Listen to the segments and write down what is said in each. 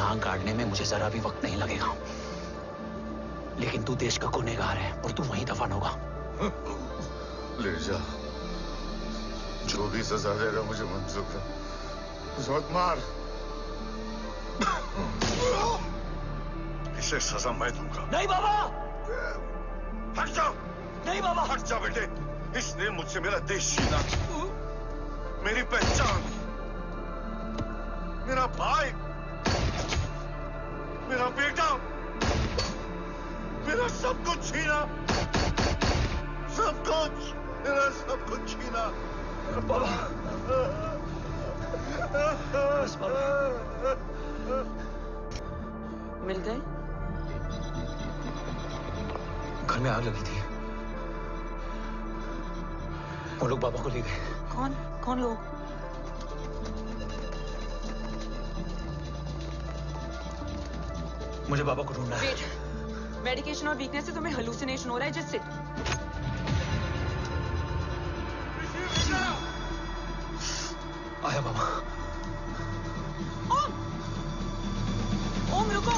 आंख गाड़ने में मुझे जरा भी वक्त नहीं लगेगा, लेकिन तू देश का गुनहगार है और तू वहीं दफन होगा। ले जा, जो भी सजा देगा मुझे मंजूर है, मुझे मत मार। इसे सजा मैं दूंगा। नहीं बाबा, हट जा। नहीं बाबा, हट जा बेटे। इसने मुझसे मेरा देश छीना, मेरी पहचान, मेरा भाई, मेरा बेटा, मेरा सब कुछ छीना, सब कुछ, मेरा सब कुछ छीना। बाबा, बस बाबा। मिल गए? घर में आग लगी थी, वो लोग बाबा को ले गए। कौन कौन लोग? मुझे बाबा को ढूंढना है। वेट, मेडिकेशन और वीकनेस से तुम्हें हेलुसिनेशन हो रहा है, जिससे आया बाबा। ओम, ओम रुको।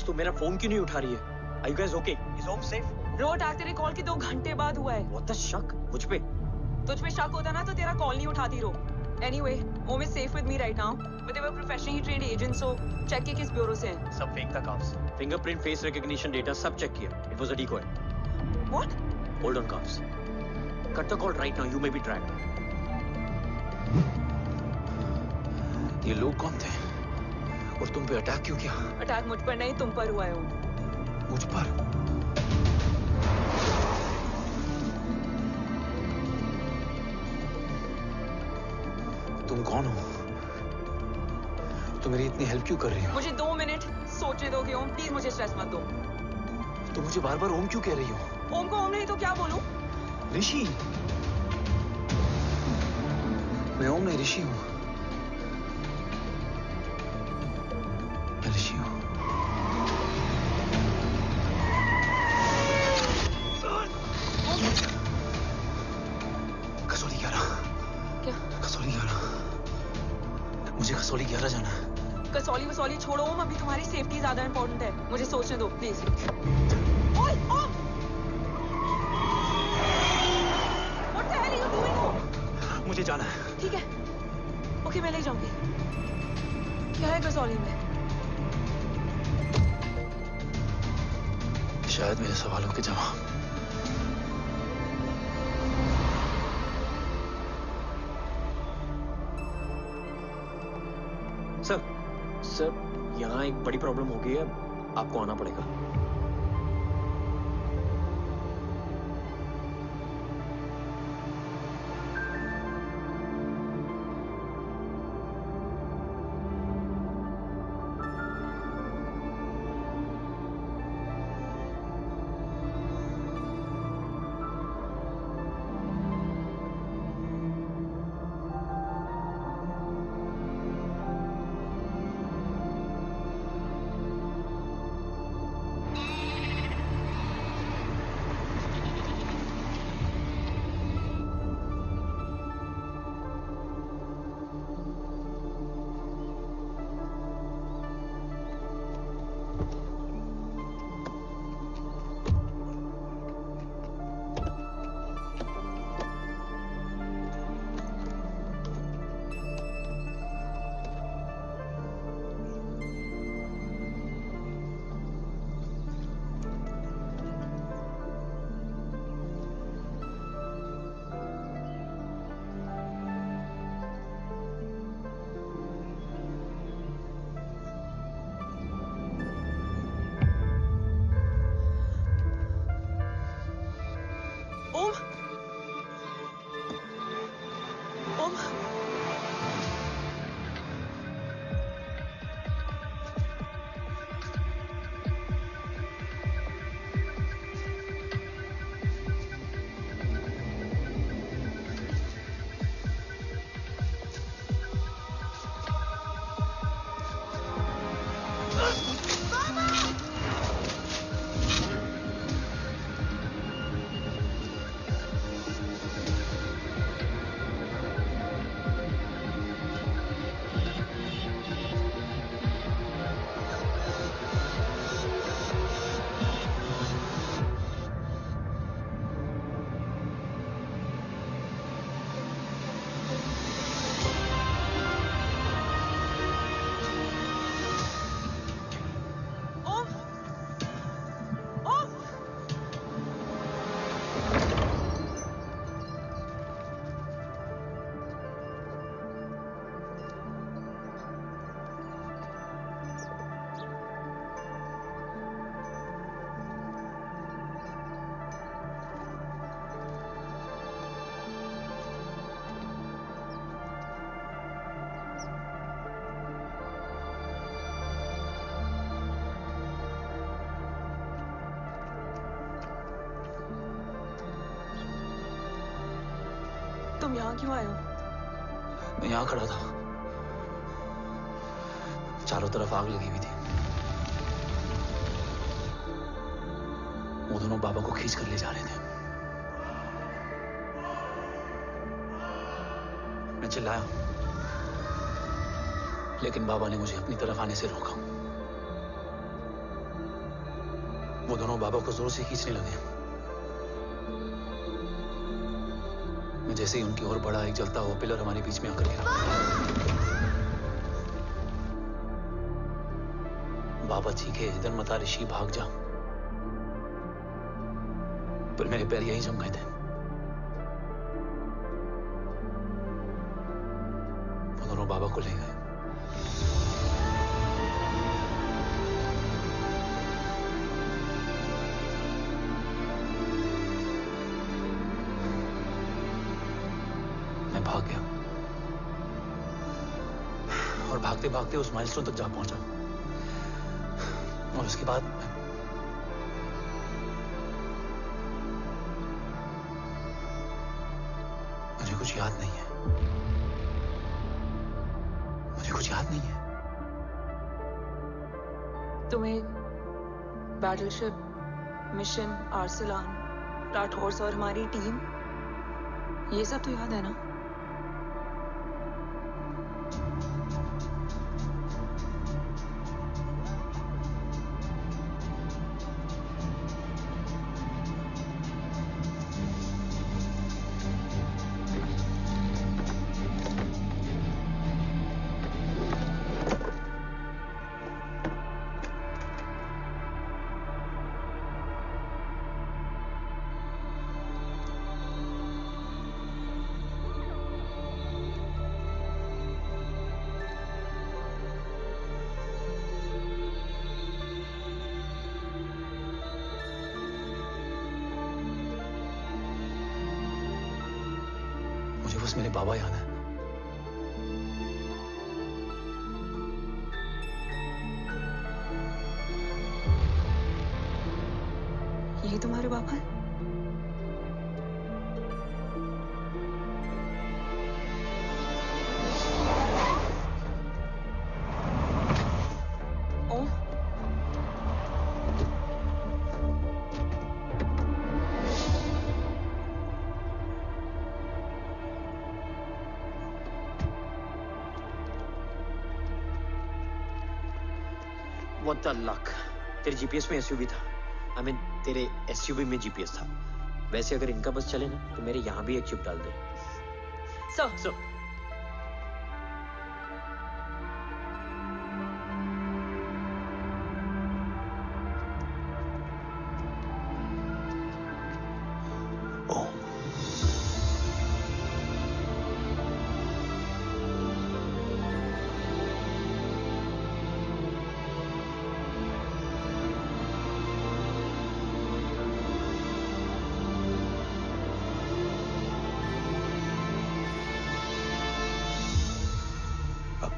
तो मेरा फोन क्यों नहीं उठा रही है? Are you guys okay? Is Om safe? Road आज तेरे कॉल के 2 घंटे बाद हुआ है। What the शक? मुझ पे? तुझ पे शक होता ना तो तेरा कॉल नहीं उठाती रो। Anyway, Om is safe with me right now. But they were professionally trained agents, so check के किस ब्यूरो से हैं? सब फेक था carbs. Fingerprint, face recognition data सब चेक किया। It was a decoy. What? Hold on, carbs. Cut the call right now. You may be tracked. ये लोग कौन थे? और तुम पे अटैक क्यों किया? अटैक मुझ पर नहीं, तुम पर हुआ है। मुझ पर? तुम कौन हो? तुम मेरी इतनी हेल्प क्यों कर रही हो? मुझे 2 मिनट सोचने दोगे ओम? प्लीज मुझे स्ट्रेस मत दो। तुम मुझे बार बार ओम क्यों कह रही हो? ओम को ओम नहीं तो क्या बोलूं? ऋषि। मैं ओम नहीं, ऋषि हूँ। ऋषि हूँ। कसौली 11। क्या? कसौली 11। मुझे कसौली 11 जाना है। कसौली वसौली छोड़ो ओम, अभी तुम्हारी सेफ्टी ज्यादा इंपॉर्टेंट है। मुझे सोचने दो प्लीज। ओए ओम! What the hell are you doing, ओम? मुझे जाना है। ठीक है, ओके मैं ले जाऊंगी। क्या है कसौली में? शायद मेरे सवालों के जवाब। सर यहाँ एक बड़ी प्रॉब्लम हो गई है, आपको आना पड़ेगा। तुम यहाँ क्यों आए हो? मैं यहाँ खड़ा था, चारों तरफ आग लगी हुई थी। वो दोनों बाबा को खींच कर ले जा रहे थे। मैं चिल्लाया, लेकिन बाबा ने मुझे अपनी तरफ आने से रोका। वो दोनों बाबा को जोर से खींचने लगे। मैं जैसे ही उनकी ओर बढ़ा, एक जलता हुआ पिलर हमारे बीच में आकर गिरा। बाबा चीखे, इधर मत आ ऋषि, भाग जा। पर मेरे पैर यही जम गए थे। वो दोनों बाबा को ले गए। मैं भाग गया और भागते भागते उस माइलस्टोन तक जा पहुंचा। और उसके बाद मुझे कुछ याद नहीं है। मुझे कुछ याद नहीं है। तुम्हें बैटलशिप, मिशन, आर्सलान, राठौर और हमारी टीम, ये सब तो याद है ना? बस मेरे बाबा याद है। ये तुम्हारे पापा हैं? ओम, What the luck? तेरे जीपीएस में एसयूवी था। I mean, तेरे एसयूवी में जीपीएस था। वैसे अगर इनका बस चले ना तो मेरे यहाँ भी एक चिप डाल दे। सर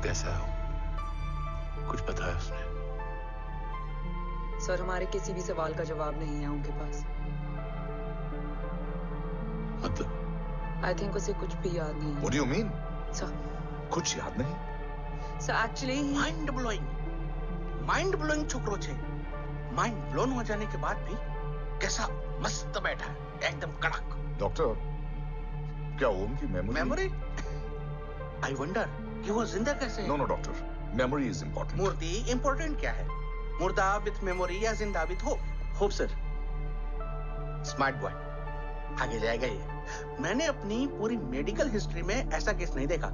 कैसा है वो? कुछ बताया उसने? सर, हमारे किसी भी सवाल का जवाब नहीं है उनके पास। मतलब? आई थिंक उसे कुछ भी याद नहीं है। What do you mean? Sir, कुछ याद नहीं? सर एक्चुअली माइंड ब्लोइंग छोकरो छे। माइंड ब्लोन हो जाने के बाद भी कैसा मस्त बैठा है, एकदम कड़क। डॉक्टर, क्या ओम की मेमोरी? आई वंडर कि वो जिंदा कैसे है? No doctor, memory is important. मूर्ति इंपॉर्टेंट क्या है? मुर्दा विथ मेमोरी या जिंदा with hope? Hope sir. Smart boy, आगे जाएगा ये। मैंने अपनी पूरी मेडिकल हिस्ट्री में ऐसा केस नहीं देखा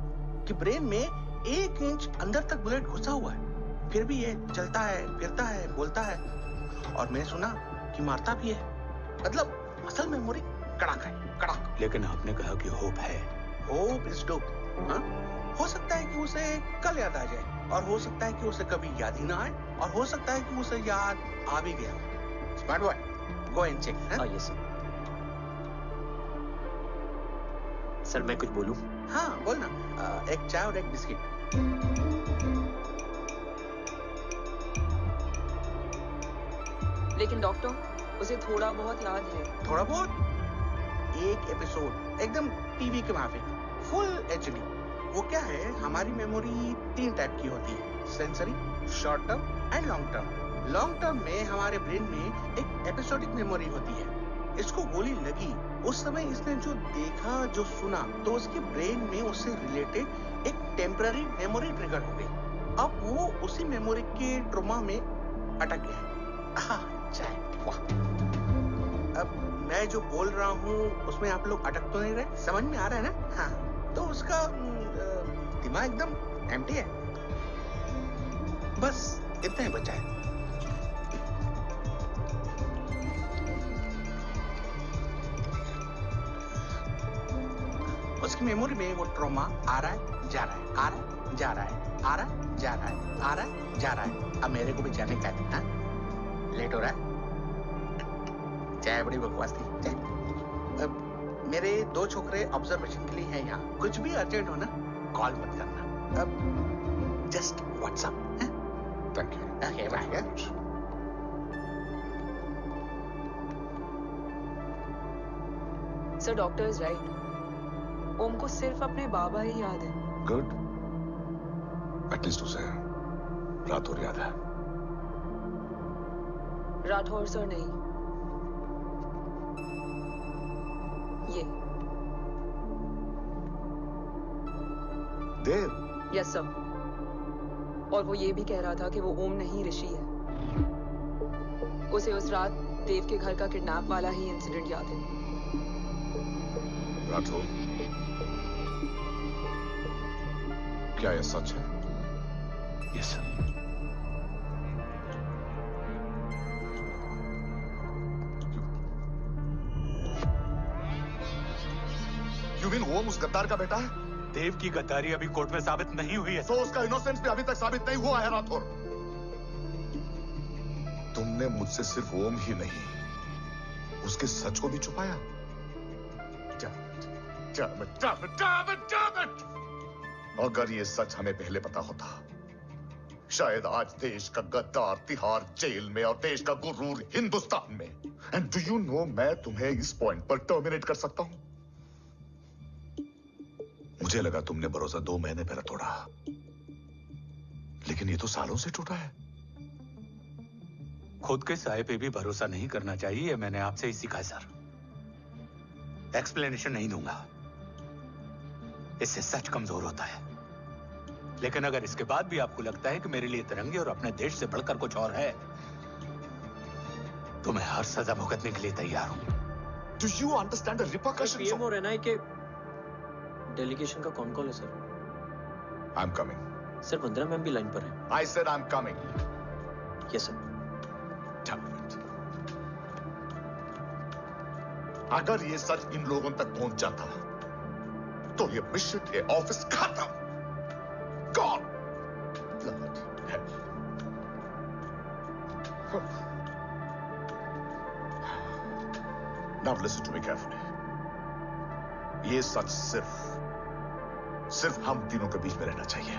कि ब्रेन में 1 इंच अंदर तक बुलेट घुसा हुआ है, फिर भी ये चलता है, फिरता है, बोलता है, और मैंने सुना कि मारता भी है। मतलब असल मेमोरी कड़क है, कड़क। लेकिन आपने कहा कि होप है। Hope is dude. हाँ? हो सकता है कि उसे कल याद आ जाए, और हो सकता है कि उसे कभी याद ही ना आए, और हो सकता है कि उसे याद आ भी गया। Smart boy, go and check. Yes sir. Sir मैं कुछ बोलूं? हाँ बोल ना। एक चाय और एक बिस्किट। लेकिन डॉक्टर, उसे थोड़ा बहुत याद है। थोड़ा बहुत? एक एपिसोड एकदम टीवी के माफिक, फुल एचडी। वो क्या है, हमारी मेमोरी 3 टाइप की होती है, sensory, short term and long term. Long term में हमारे ब्रेन में एक एपिसोडिक मेमोरी होती है। इसको गोली लगी, उस समय इसने जो देखा, जो सुना, तो उसके ब्रेन में उससे रिलेटेड एक टेम्पररी मेमोरी ट्रिगर हो गई। अब वो उसी मेमोरी के ट्रॉमा में अटक गया है। चाय, वाह। अब मैं जो बोल रहा हूँ उसमें आप लोग अटक तो नहीं रहे? समझ में आ रहा है ना? हाँ, तो उसका दिमाग एकदम एम्प्टी है। बस इतना ही बचा है। उसकी मेमोरी में वो ट्रॉमा आ रहा है, जा रहा है, आ रहा है, जा रहा है, आ रहा है, जा रहा है, आ रहा है, जा रहा है। अब मेरे को भी जाने का है। हाँ? लेट हो रहा है? चाय बड़ी बकवास थी। चाय। अब मेरे 2 छोकरे ऑब्जर्वेशन के लिए हैं यहाँ। कुछ भी अर्जेंट हो ना, कॉल मत करना। अब just WhatsApp. Thank you. Okay bye. Sir, doctor is right. Om को सिर्फ अपने बाबा ही याद है। गुड, एटलीस्ट उसे राठौर याद है। राठौर सर नहीं, ये देव। Yes sir. और वो ये भी कह रहा था कि वो ओम नहीं, ऋषि है। उसे उस रात देव के घर का किडनैप वाला ही इंसिडेंट याद है। राठौर, क्या यह सच है? Yes sir. यू मीन ओम उस गद्दार का बेटा है? देव की गद्दारी अभी कोर्ट में साबित नहीं हुई है। तो उसका इनोसेंस भी अभी तक साबित नहीं हुआ है राठौर। तुमने मुझसे सिर्फ ओम ही नहीं, उसके सच को भी छुपाया। Damn it, damn it, damn it, damn it! अगर ये सच हमें पहले पता होता, शायद आज देश का गद्दार तिहाड़ जेल में और देश का गुरूर हिंदुस्तान में। एंड डू यू नो, मैं तुम्हें इस पॉइंट पर टर्मिनेट कर सकता हूं। मुझे लगा तुमने भरोसा 2 महीने पहले तोड़ा, लेकिन ये तो सालों से टूटा है। खुद के साये पे भी भरोसा नहीं करना चाहिए, मैंने आपसे ही सीखा है सर। एक्सप्लेनेशन नहीं दूंगा, इससे सच कमजोर होता है। लेकिन अगर इसके बाद भी आपको लगता है कि मेरे लिए तिरंगे और अपने देश से बढ़कर कुछ और है, तो मैं हर सजा भुगतने के लिए तैयार हूं। Do you understand the repercussions? PM और एनआई के डेलीगेशन का कौन कॉल है sir? I'm coming. Sir 15 ma'am भी लाइन पर है। I said I'm coming. Yes sir. Damn it. अगर ये सच इन लोगों तक पहुंच जाता, तो ये मिशन, ये ऑफिस खत्म। Gone. Blood hell. Now listen to me carefully. ये सच सिर्फ हम तीनों के बीच में रहना चाहिए।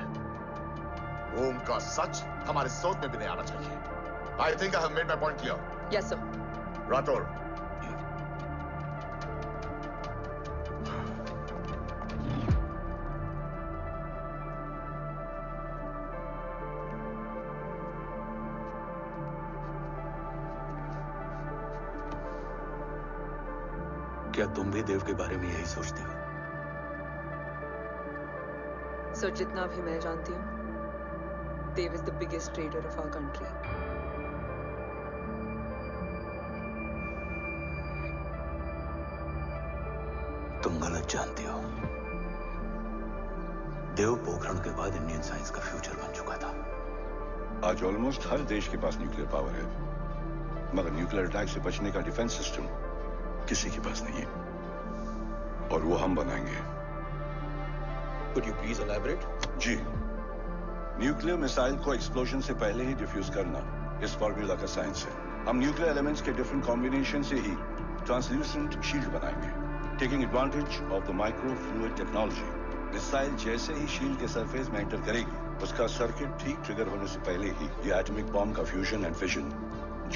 ओम का सच हमारे सोच में भी नहीं आना चाहिए। I think I have made my point clear. Yes, sir. Rathore, क्या तुम भी देव के बारे में यही सोचती हो? सर, जितना भी मैं जानती हूँ, Dev is the biggest trader of our country. तुम गलत जानती हो। देव पोखरण के बाद इंडियन साइंस का फ्यूचर बन चुका था। आज ऑलमोस्ट हर देश के पास न्यूक्लियर पावर है, मगर न्यूक्लियर अटैक से बचने का डिफेंस सिस्टम किसी के पास नहीं है, और वो हम बनाएंगे। Could you please elaborate? जी, न्यूक्लियर मिसाइल को एक्सप्लोजन से पहले ही डिफ्यूज करना इस फॉर्मूला का साइंस है। हम न्यूक्लियर एलिमेंट्स के डिफरेंट कॉम्बिनेशन से ही ट्रांसल्यूसेंट शील्ड बनाएंगे, taking advantage of the micro fluid technology. Missile जैसे ही शील्ड के सरफेस में एंटर करेगी, उसका सर्किट ठीक ट्रिगर होने से पहले ही ये एटॉमिक बॉम्ब का फ्यूजन एंड फिशन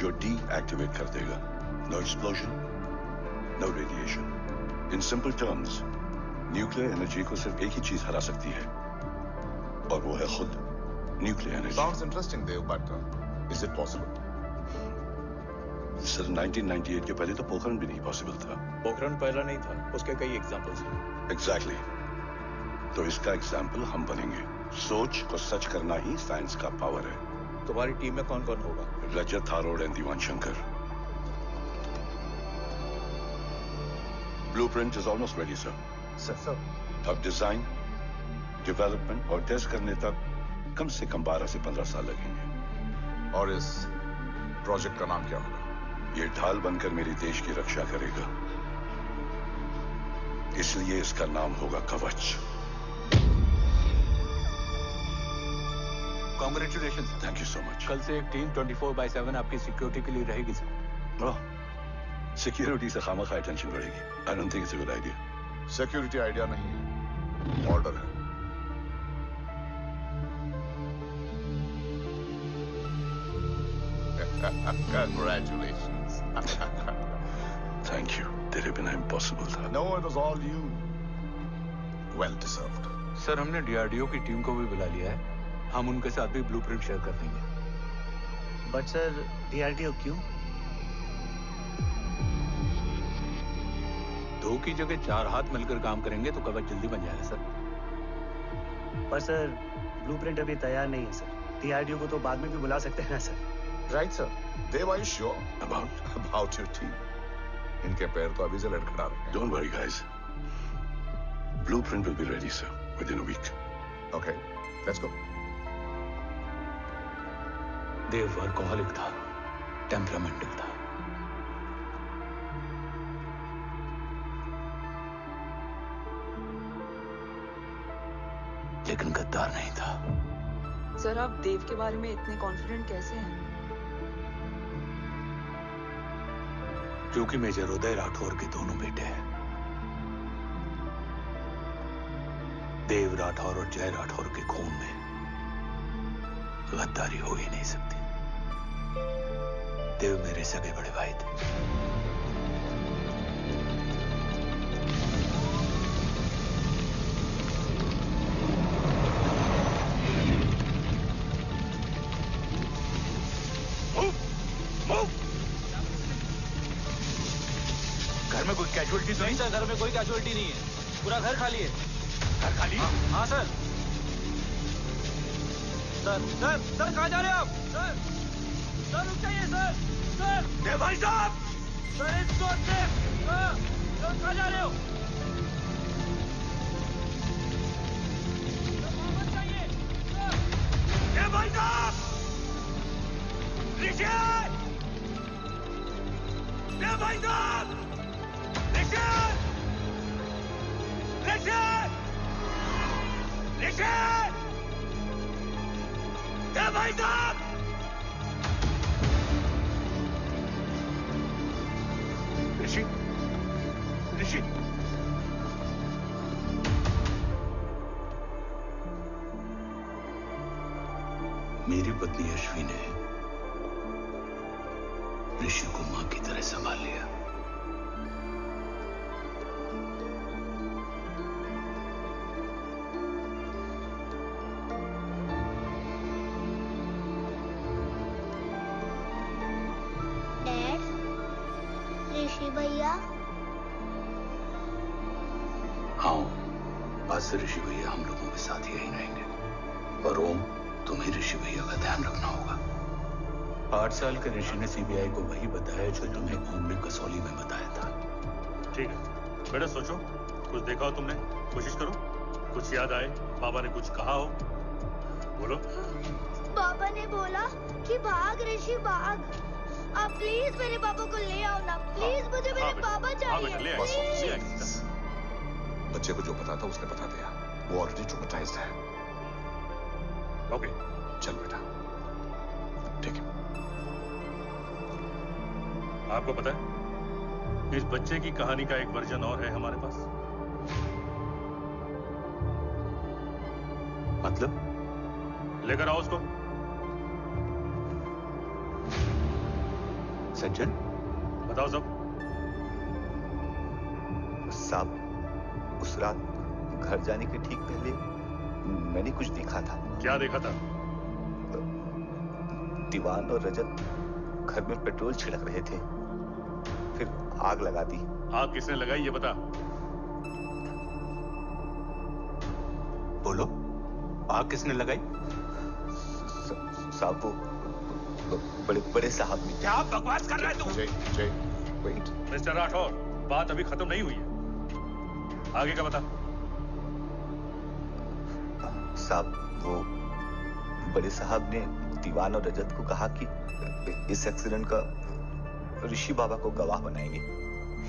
जो डीएक्टिवेट कर देगा। No explosion, no radiation. In simple terms, nuclear energy को सिर्फ एक ही चीज हरा सकती है, और वो है खुद nuclear energy. Sounds interesting, Dev, but is it possible? Sir 1998 के पहले तो पोखरण भी नहीं पॉसिबल था। पोखरण पहला नहीं था, उसके कई एग्जांपल्स हैं। Exactly. तो इसका एग्जाम्पल हम बनेंगे। सोच को सच करना ही साइंस का पावर है। तुम्हारी टीम में कौन कौन होगा? Rajat Tharod and Diwan Shankar. Blueprint is almost ready, sir. Sir. अब डिजाइन, डेवलपमेंट और टेस्ट करने तक कम से कम 12 से 15 साल लगेंगे। और इस प्रोजेक्ट का नाम क्या होगा? ये ढाल बनकर मेरे देश की रक्षा करेगा, इसलिए इसका नाम होगा कवच। Congratulations. Thank you so much. कल से एक टीम 24/7 आपकी सिक्योरिटी के लिए रहेगी सर। सिक्योरिटी से खामखा टेंशन बढ़ेगी। I don't think it's a good idea. Security idea नहीं है, ऑर्डर है। Congratulations. थैंक यू, तेरे बिना इम्पॉसिबल था। No, it was all you. Well deserved. Sir, हमने डीआरडीओ की टीम को भी बुला लिया है, हम उनके साथ भी ब्लूप्रिंट शेयर कर देंगे। बट सर, डीआरडीओ क्यों? 2 की जगह 4 हाथ मिलकर काम करेंगे तो कवच जल्दी बन जाएगा सर। पर सर, ब्लूप्रिंट अभी तैयार नहीं है सर। डीआरडीओ को तो बाद में भी बुला सकते हैं ना sir. Right, sir. Dev, are you sure about your team? इनके पैर तो अभी से लड़खड़ा रहे हैं। Don't worry, guys. Blueprint will be ready, sir, within a week. Okay, let's go. Dev workaholic था, टेम्परामेंटल था। लेकिन गद्दार नहीं था। सर, आप देव के बारे में इतने कॉन्फिडेंट कैसे हैं? क्योंकि मेजर उदय राठौर के दोनों बेटे हैं। देव राठौर और जय राठौर के खून में गद्दारी हो ही नहीं सकती। देव मेरे सगे बड़े भाई थे। घर में कोई कैजुअलिटी तो नहीं? सर, घर में कोई कैजुअलिटी नहीं है, पूरा घर खाली है। घर खाली? हाँ सर। सर कहाँ जा रहे हैं आप? सर रुक जाइए सर। सर भाई साहब, सर इसको सर कहाँ जा रहे हो? वापस जाइए सर। भाई साहब, ऋषि, भाई साहब, ऋषि, ऋषि, ऋषि, भाई साहब, ऋषि, ऋषि, मेरी पत्नी अश्वी ने ऋषि को मां की तरह संभाल लिया। डैड, ऋषि भैया। हाँ, आज से ऋषि भैया हम लोगों के साथ यहीं रहेंगे। और ओम, तुम्हें ऋषि भैया का ध्यान रखना होगा। 8 साल के ऋषि ने सीबीआई को वही बताया जो तुम्हें ओम ने कसौली में बताया था। ठीक है बेटा, सोचो, कुछ देखा हो तुमने, कोशिश करो, कुछ याद आए, बाबा ने कुछ कहा हो, बोलो। बाबा ने बोला कि भाग ऋषि भाग। आप प्लीज मेरे पापा को ले आओ ना, प्लीज मुझे मेरे पापा चाहिए। बच्चे को जो पता था उसने बता दिया, वो ऑलरेडी ट्रॉमेटाइज्ड है। ओके, चल बेटा, ठीक है। आपको पता है इस बच्चे की कहानी का एक वर्जन और है हमारे पास। मतलब? लेकर आओ उसको। सज्जन, बताओ सब। साहब, उस रात घर जाने के ठीक पहले मैंने कुछ देखा था। क्या देखा था? दीवान और रजत घर में पेट्रोल छिड़क रहे थे, फिर आग लगा दी। आग किसने लगाई ये बता। बोलो, आग किसने लगाई? साहब, वो बड़े बड़े साहब ने। क्या बकवास कर रहा है तू? जय, वेट। मिस्टर राठौर, बात अभी खत्म नहीं हुई है, आगे का बता। साहब, वो बड़े साहब ने दीवान और रजत को कहा कि इस एक्सीडेंट का ऋषि बाबा को गवाह बनाएंगे।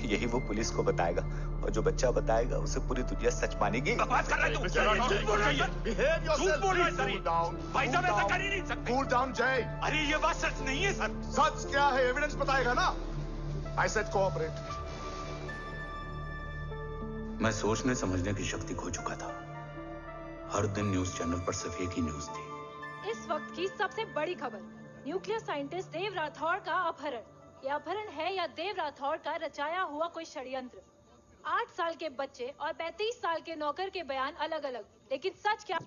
यही वो पुलिस को बताएगा, और जो बच्चा बताएगा उसे पूरी दुनिया सच मानेगी। बकवास कर रहा है तू? झूठ बोल रहा है। Behave yourself, झूठ बोल रहा है please, सर। cool down, भाई साहब, cool ऐसा down. कर ही नहीं सकते। Cool down, जय। अरे ये बात सच नहीं है सर। सच क्या है, एविडेंस बताएगा ना। I said cooperate. मैं सोचने समझने की शक्ति खो चुका था। हर दिन न्यूज चैनल पर सिर्फ एक ही न्यूज थी। इस वक्त की सबसे बड़ी खबर, न्यूक्लियर साइंटिस्ट देव राठौर का अपहरण। यह अपहरण है या देव राठौर का रचाया हुआ कोई षड्यंत्र। 8 साल के बच्चे और 35 साल के नौकर के बयान अलग अलग, लेकिन सच क्या?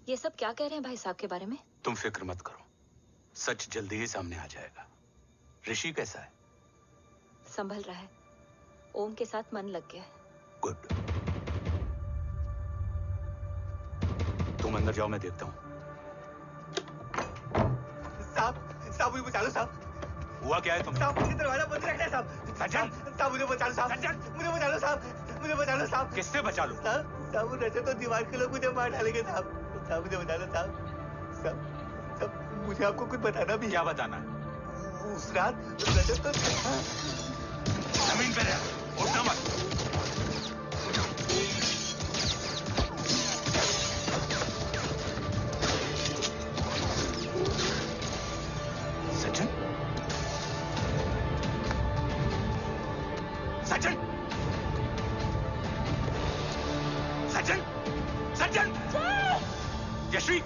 ये सब क्या कह रहे हैं भाई साहब के बारे में? तुम फिक्र मत करो, सच जल्दी ही सामने आ जाएगा। ऋषि कैसा है? संभल रहा है, ओम के साथ मन लग गया है। गुड। तुम अंदर जाओ, मैं देखता हूँ। साहब, मुझे बचा लो साहब। हुआ क्या है तुम? साहब, मुझे दरवाजा बंद रखना है साहब। सज्जन, साहब मुझे बचा लो साहब। मुझे बचा लो साहब। मुझे बचा लो साहब। किससे बचा लो? साहब रजत तो दीवार के लोग मुझे मार डालेंगे साहब। साहब मुझे बचा लो साहब। साहब मुझे आपको कुछ बताना भी। क्या बताना है? उस रात रजत तो जमीन पे रह, उठना मत। सचिन, सचिन, सज्जन, सज्जन, यश्वी,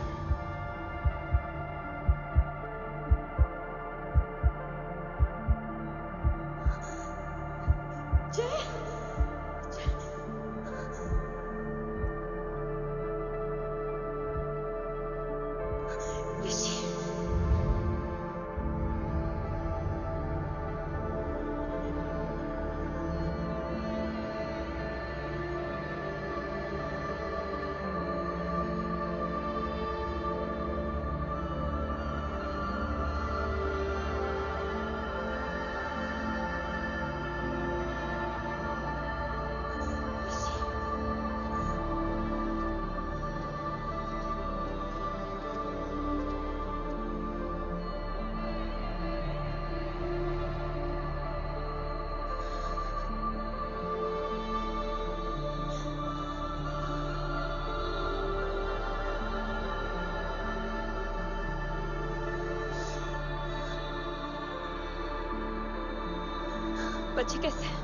बच्चे कैसे हैं?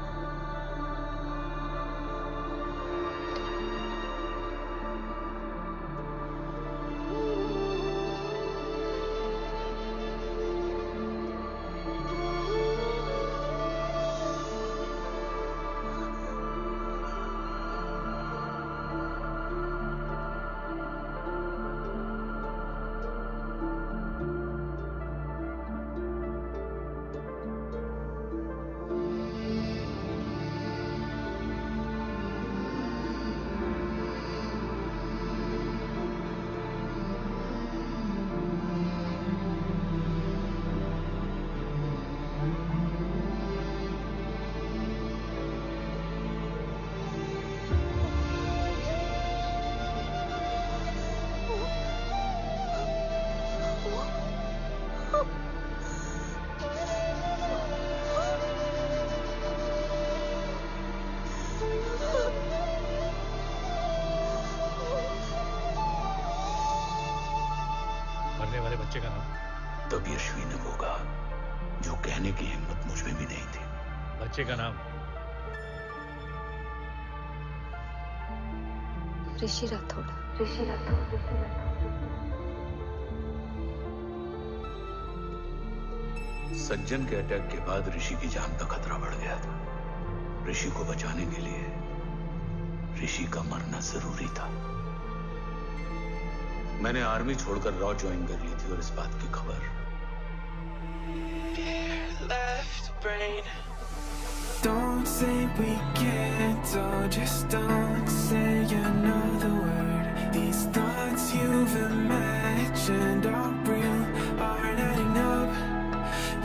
मरने वाले बच्चे का नाम? तब यश्वी ने वो कहा जो कहने की हिम्मत मुझ में भी नहीं थी। बच्चे का नाम? ऋषि राठौड़। सज्जन के अटैक के बाद ऋषि की जान का खतरा बढ़ गया था। ऋषि को बचाने के लिए ऋषि का मरना जरूरी था। मैंने आर्मी छोड़कर रॉ ज्वाइन कर ली थी और इस बात की खबर Don't say we can't, oh, just don't say another word. These thoughts you've imagined are real, aren't adding up.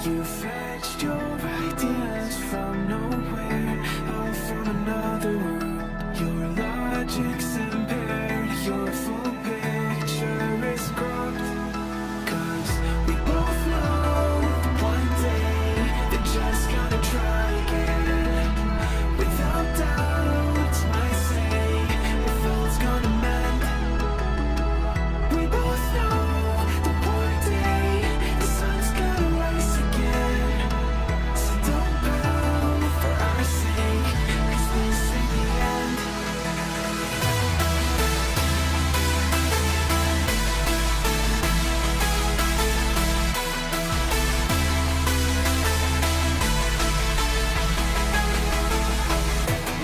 You fetched your ideas from nowhere, all from another world. Your logic's impaired, your full picture is cropped. 'Cause we both know one day they're just gonna try again. Without doubt, might say if all's gonna mend. We both know that one day the sun's gonna rise again. So don't bow for our sake, 'cause this ain't the end.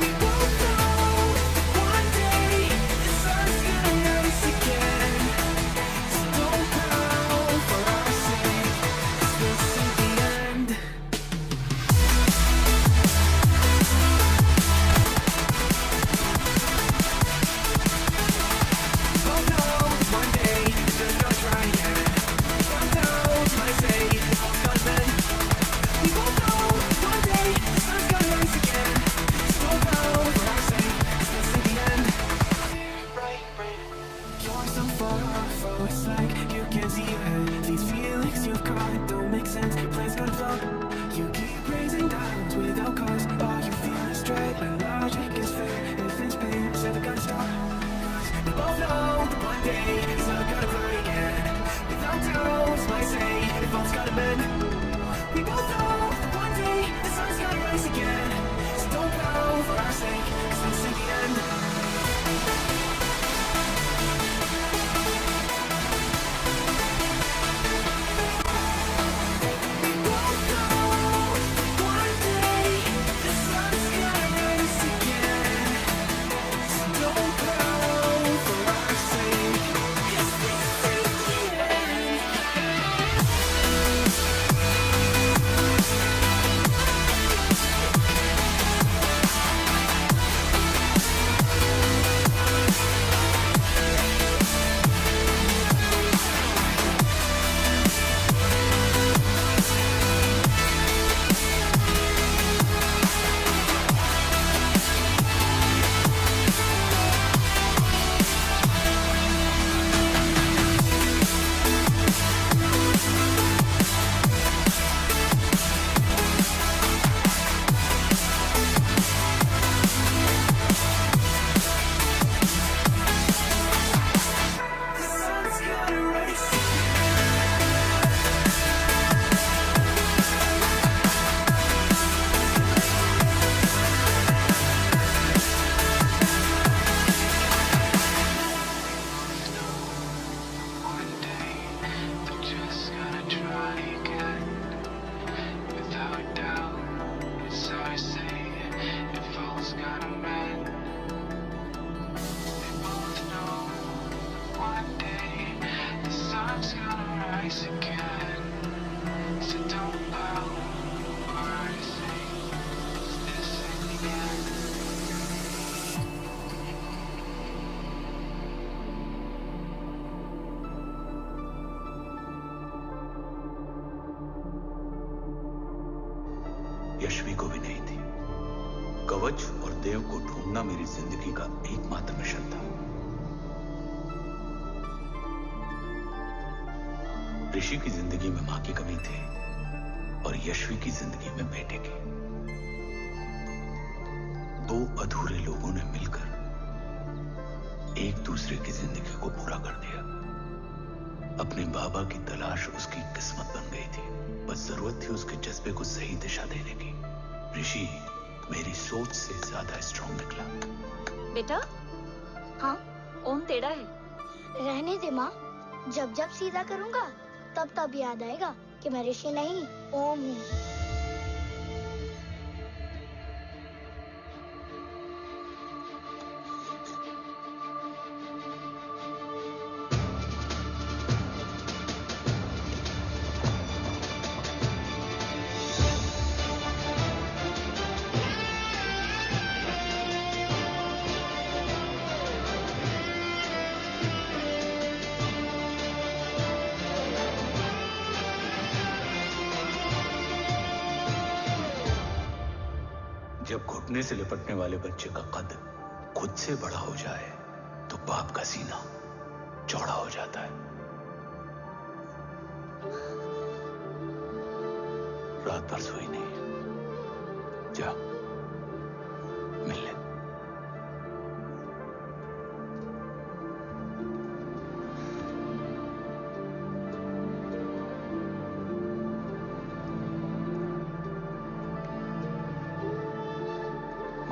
We both know that one day the sun's gonna rise again. So don't bow for our sake, 'cause this ain't the end. Oh no, one day it's just gonna try again. One knows might say it's all gonna bend. We both know one day the sun's gonna rise again. So don't bow for our sake, 'cause this ain't the end. Right brain, you're so far off. Oh, it's like you can't see ahead. These feelings you've caught don't make sense. Your plan's gonna flop. You keep raising doubts without cause. All you feel is dread. My logic is fair. If it's pain, say the gun stop. 'Cause we both know that one day it's not gonna fly again. Without doubts, might say if all's gonna mend. We both know that one day the sun's gonna rise again. So don't bow for our sake, 'cause this ain't the end. Yashvi को भी नहीं थी। कवच और देव को ढूंढना मेरी जिंदगी का एकमात्र मिशन था। ऋषि की जिंदगी में मां की कमी थी और यशवी की जिंदगी में बेटे की। दो अधूरे लोगों ने मिलकर एक दूसरे की जिंदगी को पूरा कर दिया। अपने बाबा की तलाश उसकी किस्मत बन गई थी, बस जरूरत थी उसके जज्बे को सही दिशा देने की। ऋषि मेरी सोच से ज्यादा स्ट्रॉन्ग निकला। बेटा, हाँ ओम टेढ़ा है। रहने दे माँ, जब जब सीधा करूँगा तब तब याद आएगा कि मैं ऋषि नहीं ओम हूँ। जब घुटने से लिपटने वाले बच्चे का कद खुद से बड़ा हो जाए तो बाप का सीना चौड़ा हो जाता है। रात भर सोई नहीं, जा मिल ले।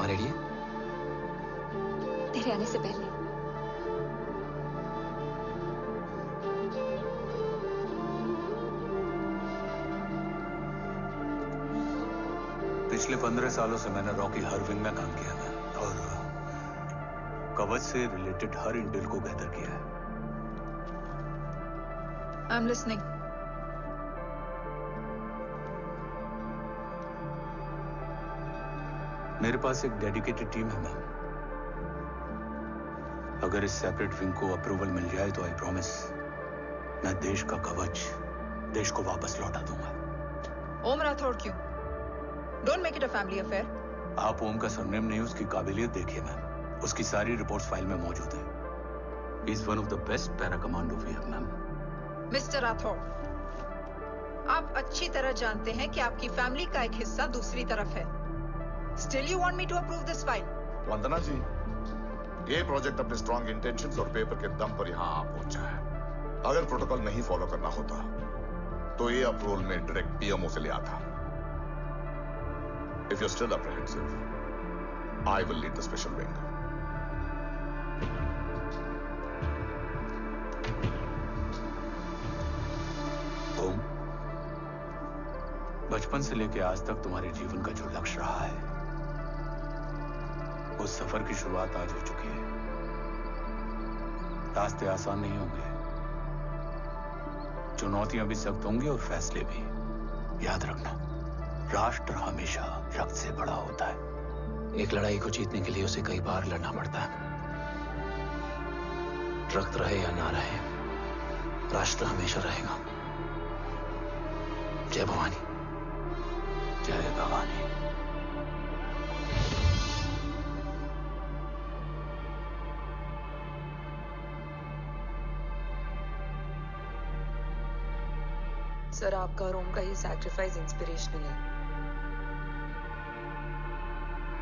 रेडी है? तेरे आने से पहले। पिछले 15 सालों से मैंने रॉकी हर विंग में काम किया है और कवच से रिलेटेड हर इंटेल को बेहतर किया है। I am listening. मेरे पास एक डेडिकेटेड टीम है मैम। अगर इस सेपरेट विंग को अप्रूवल मिल जाए तो आई प्रॉमिस मैं देश का कवच देश को वापस लौटा दूंगा। ओम राठौड़ क्यों? Don't make it a family affair. आप ओम का सरनेम नहीं, उसकी काबिलियत देखिए मैम। उसकी सारी रिपोर्ट्स फाइल में मौजूद है। He is one of the best para commando we have ma'am. Mister Rathod, आप अच्छी तरह जानते हैं कि आपकी फैमिली का एक हिस्सा दूसरी तरफ है। Still you want me to approve this file? वंदना जी, ये प्रोजेक्ट अपने स्ट्रॉन्ग इंटेंशंस और पेपर के दम पर यहाँ आ पहुंचा है। अगर प्रोटोकॉल नहीं फॉलो करना होता तो ये अप्रूवल में डायरेक्ट पीएमओ से ले आता। If you're still apprehensive, I will lead the special wing. ओम, बचपन से लेकर आज तक तुम्हारे जीवन का जो लक्ष्य रहा है, उस सफर की शुरुआत आज हो चुकी है। रास्ते आसान नहीं होंगे, चुनौतियां भी सख्त होंगी और फैसले भी। याद रखना, राष्ट्र हमेशा रक्त से बड़ा होता है। एक लड़ाई को जीतने के लिए उसे कई बार लड़ना पड़ता है। रक्त रहे या ना रहे, राष्ट्र हमेशा रहेगा। जय भवानी। जय भवानी। सर, आपका और ओम का ही सैक्रिफाइस इंस्पिरेशनल है,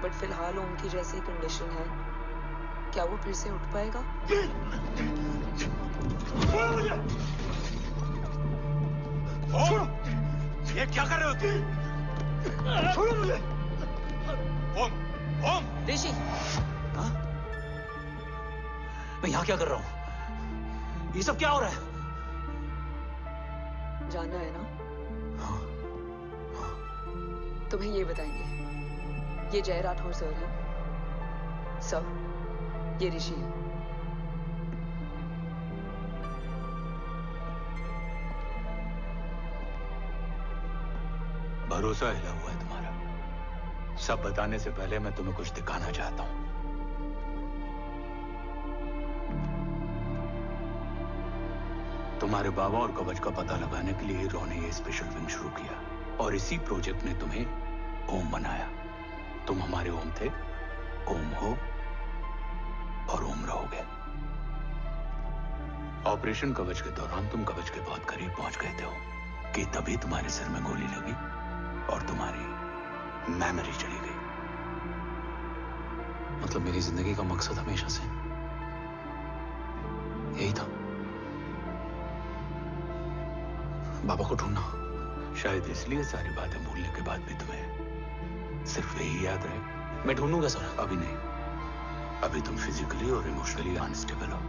बट फिलहाल ओम की जैसी कंडीशन है, क्या वो फिर से उठ पाएगा? छोड़ो! ये क्या कर रहे हो तुम? छोड़ो मुझे! ओम! ओम! ऋषि! हाँ? मैं यहाँ क्या कर रहा हूँ? ये सब क्या हो रहा है? जानना है ना? तुम्हें ये बताएंगे। ये जय राठौर सर है। सर, ये ऋषि है। भरोसा हिला हुआ है तुम्हारा। सब बताने से पहले मैं तुम्हें कुछ दिखाना चाहता हूं। तुम्हारे बाबा और कवच का पता लगाने के लिए रॉ ने ये स्पेशल विंग शुरू किया और इसी प्रोजेक्ट ने तुम्हें ओम बनाया। तुम हमारे ओम थे, ओम हो और ओम रहोगे। ऑपरेशन कवच के दौरान तुम कवच के बहुत करीब पहुंच गए थे कि तभी तुम्हारे सिर में गोली लगी और तुम्हारी मेमोरी चली गई। मतलब मेरी जिंदगी का मकसद हमेशा से यही था, बाबा को ढूंढना। शायद इसलिए सारी बातें भूलने के बाद भी तुम्हें सिर्फ यही याद रहे। मैं ढूंढूंगा सर। अभी नहीं, अभी तुम फिजिकली और इमोशनली अनस्टेबल हो।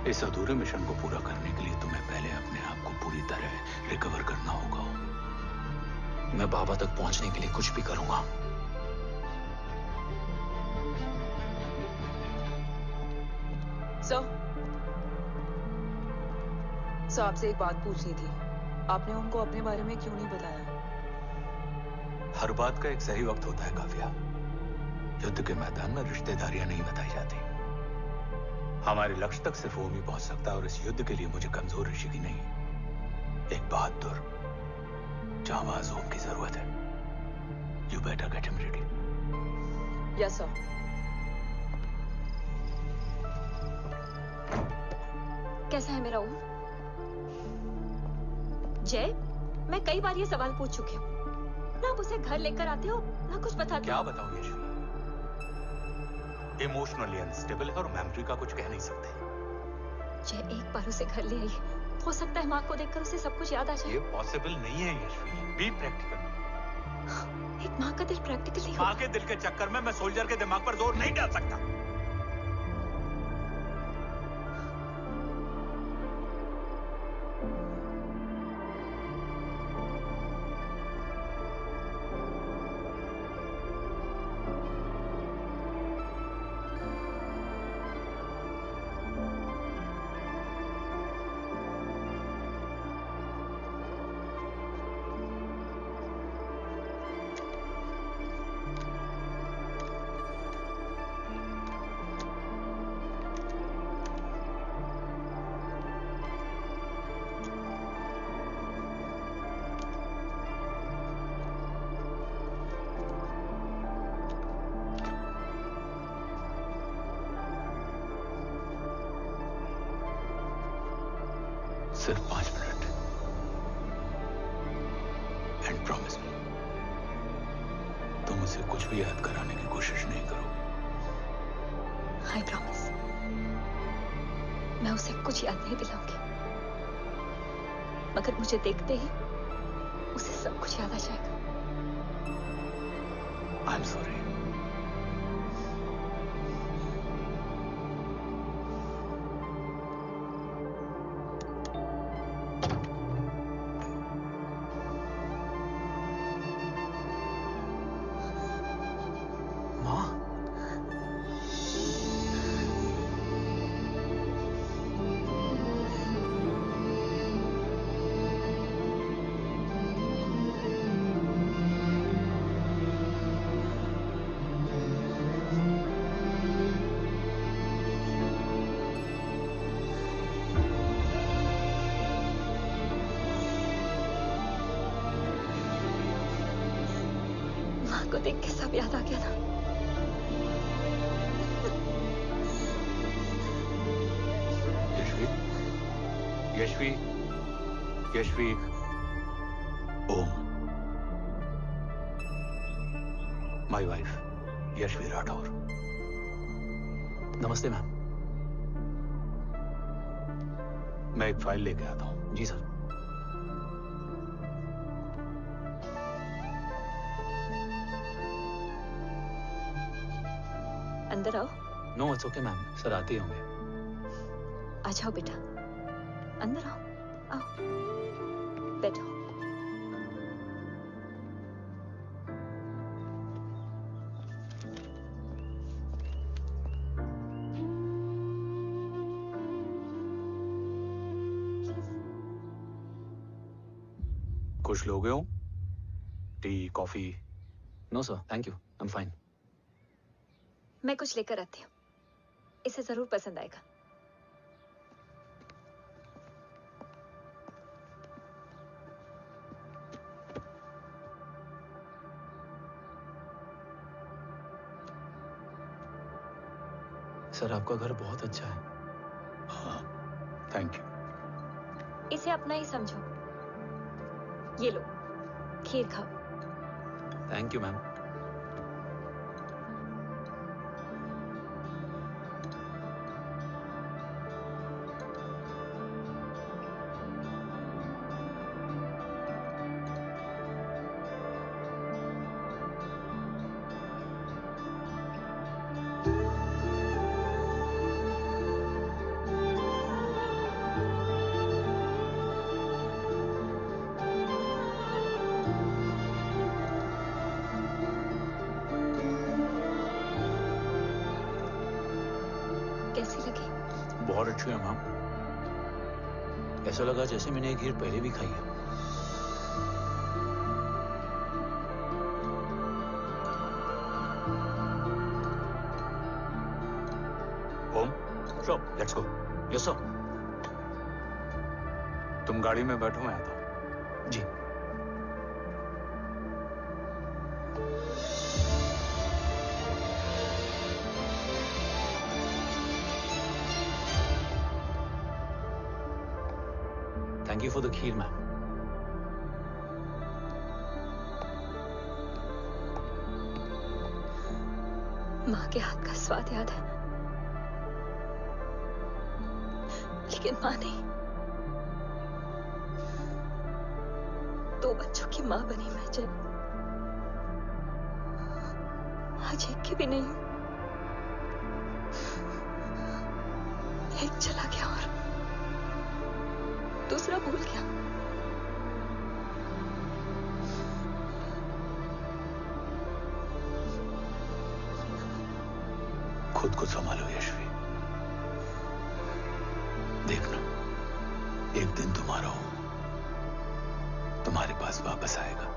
इस अधूरे मिशन को पूरा करने के लिए तुम्हें पहले अपने आप को पूरी तरह रिकवर करना होगा। मैं बाबा तक पहुंचने के लिए कुछ भी करूंगा। सर आपसे एक बात पूछनी थी। आपने उनको अपने बारे में क्यों नहीं बताया? हर बात का एक सही वक्त होता है काव्या। युद्ध के मैदान में रिश्तेदारियां नहीं बताई जाती। हमारे लक्ष्य तक सिर्फ ओम ही पहुंच सकता है और इस युद्ध के लिए मुझे कमजोर ऋषि की नहीं, एक बहादुर जांबाज ओम की जरूरत है। You better get him ready. Yes sir. कैसा है मेरा ओम? जय, मैं कई बार ये सवाल पूछ चुकी हूँ। ना आप उसे घर लेकर आते हो, ना कुछ बताते हो। क्या बताऊं यशवी? इमोशनली अनस्टेबल है और मेमोरी का कुछ कह नहीं सकते। जय, एक बार उसे घर ले आई, हो सकता है माँ को देखकर उसे सब कुछ याद आ जाए। ये पॉसिबल नहीं है यशवी। Be practical. एक माँ का दिल प्रैक्टिकली माँ के दिल के चक्कर में मैं सोल्जर के दिमाग पर जोर नहीं डाल सकता। सिर्फ 5 मिनट। एंड प्रॉमिस मी, तुम उसे कुछ भी याद कराने की कोशिश नहीं करो। आई प्रॉमिस, मैं उसे कुछ याद नहीं दिलाऊंगी, मगर मुझे देखते ही उसे सब कुछ याद आ जाएगा। I am sorry. को देख के सब याद आ गया था। Yashvi, Yashvi, Om, my wife Yashvi Rathore. नमस्ते मैम। मैं एक फाइल लेके आता हूँ। जी सर। अंदर आओ। No it's okay ma'am, sir आते ही होंगे। आ जाओ बेटा, अंदर आओ, आओ बैठो। कुछ लोगे हो? Tea, coffee? No sir, thank you, I am fine. मैं कुछ लेकर आती हूँ, इसे जरूर पसंद आएगा। सर आपका घर बहुत अच्छा है। हाँ, थैंक यू। इसे अपना ही समझो। ये लो, खीर खाओ। Thank you ma'am. बहुत अच्छी है मैम। ऐसा लगा जैसे मैंने एक खीर पहले भी खाई है। Om, sure, let's go. Yes sir. तुम गाड़ी में बैठो, मैं आता हूं। जी। Thank you for the kheer, ma'am. माँ के हाथ का स्वाद याद है, लेकिन माँ नहीं। 2 बच्चों की माँ बनी मैं जब आज एक की भी नहीं हूं। एक चला गया और दूसरा भूल गया। खुद को संभालो यशवी। देखना, एक दिन तुम्हारा हो तुम्हारे पास वापस आएगा।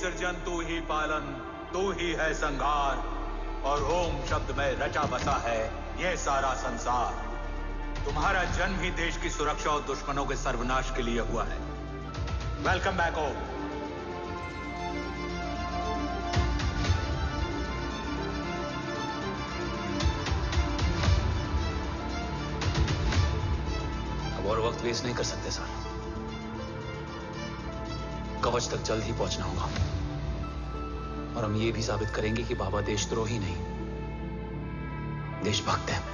सृजन तू ही पालन, तू ही है संहार, और ओम शब्द में रचा बसा है ये सारा संसार। तुम्हारा जन्म ही देश की सुरक्षा और दुश्मनों के सर्वनाश के लिए हुआ है। वेलकम बैक ओम। अब और वक्त वेस्ट नहीं कर सकते सर। कवच तक जल्द ही पहुंचना होगा और हम ये भी साबित करेंगे कि बाबा देशद्रोही नहीं, देशभक्त हैं।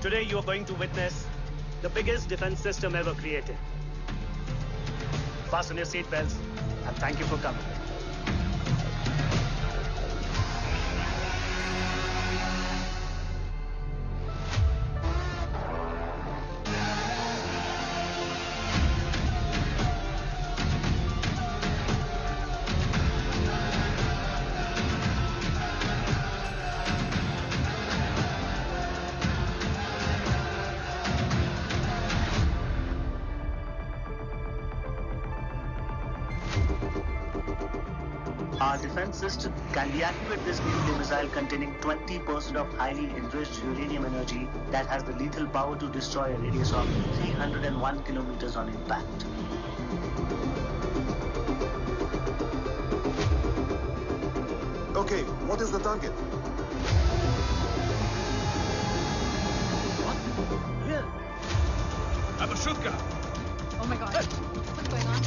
Today you are going to witness the biggest defense system ever created. Fasten your seat belts and thank you for coming. Our defense system can deactivate this nuclear missile containing 20% of highly enriched uranium energy that has the lethal power to destroy a radius of 301 kilometers on impact. Okay, what is the target? Here. Abashutka! Oh my god. What's going on?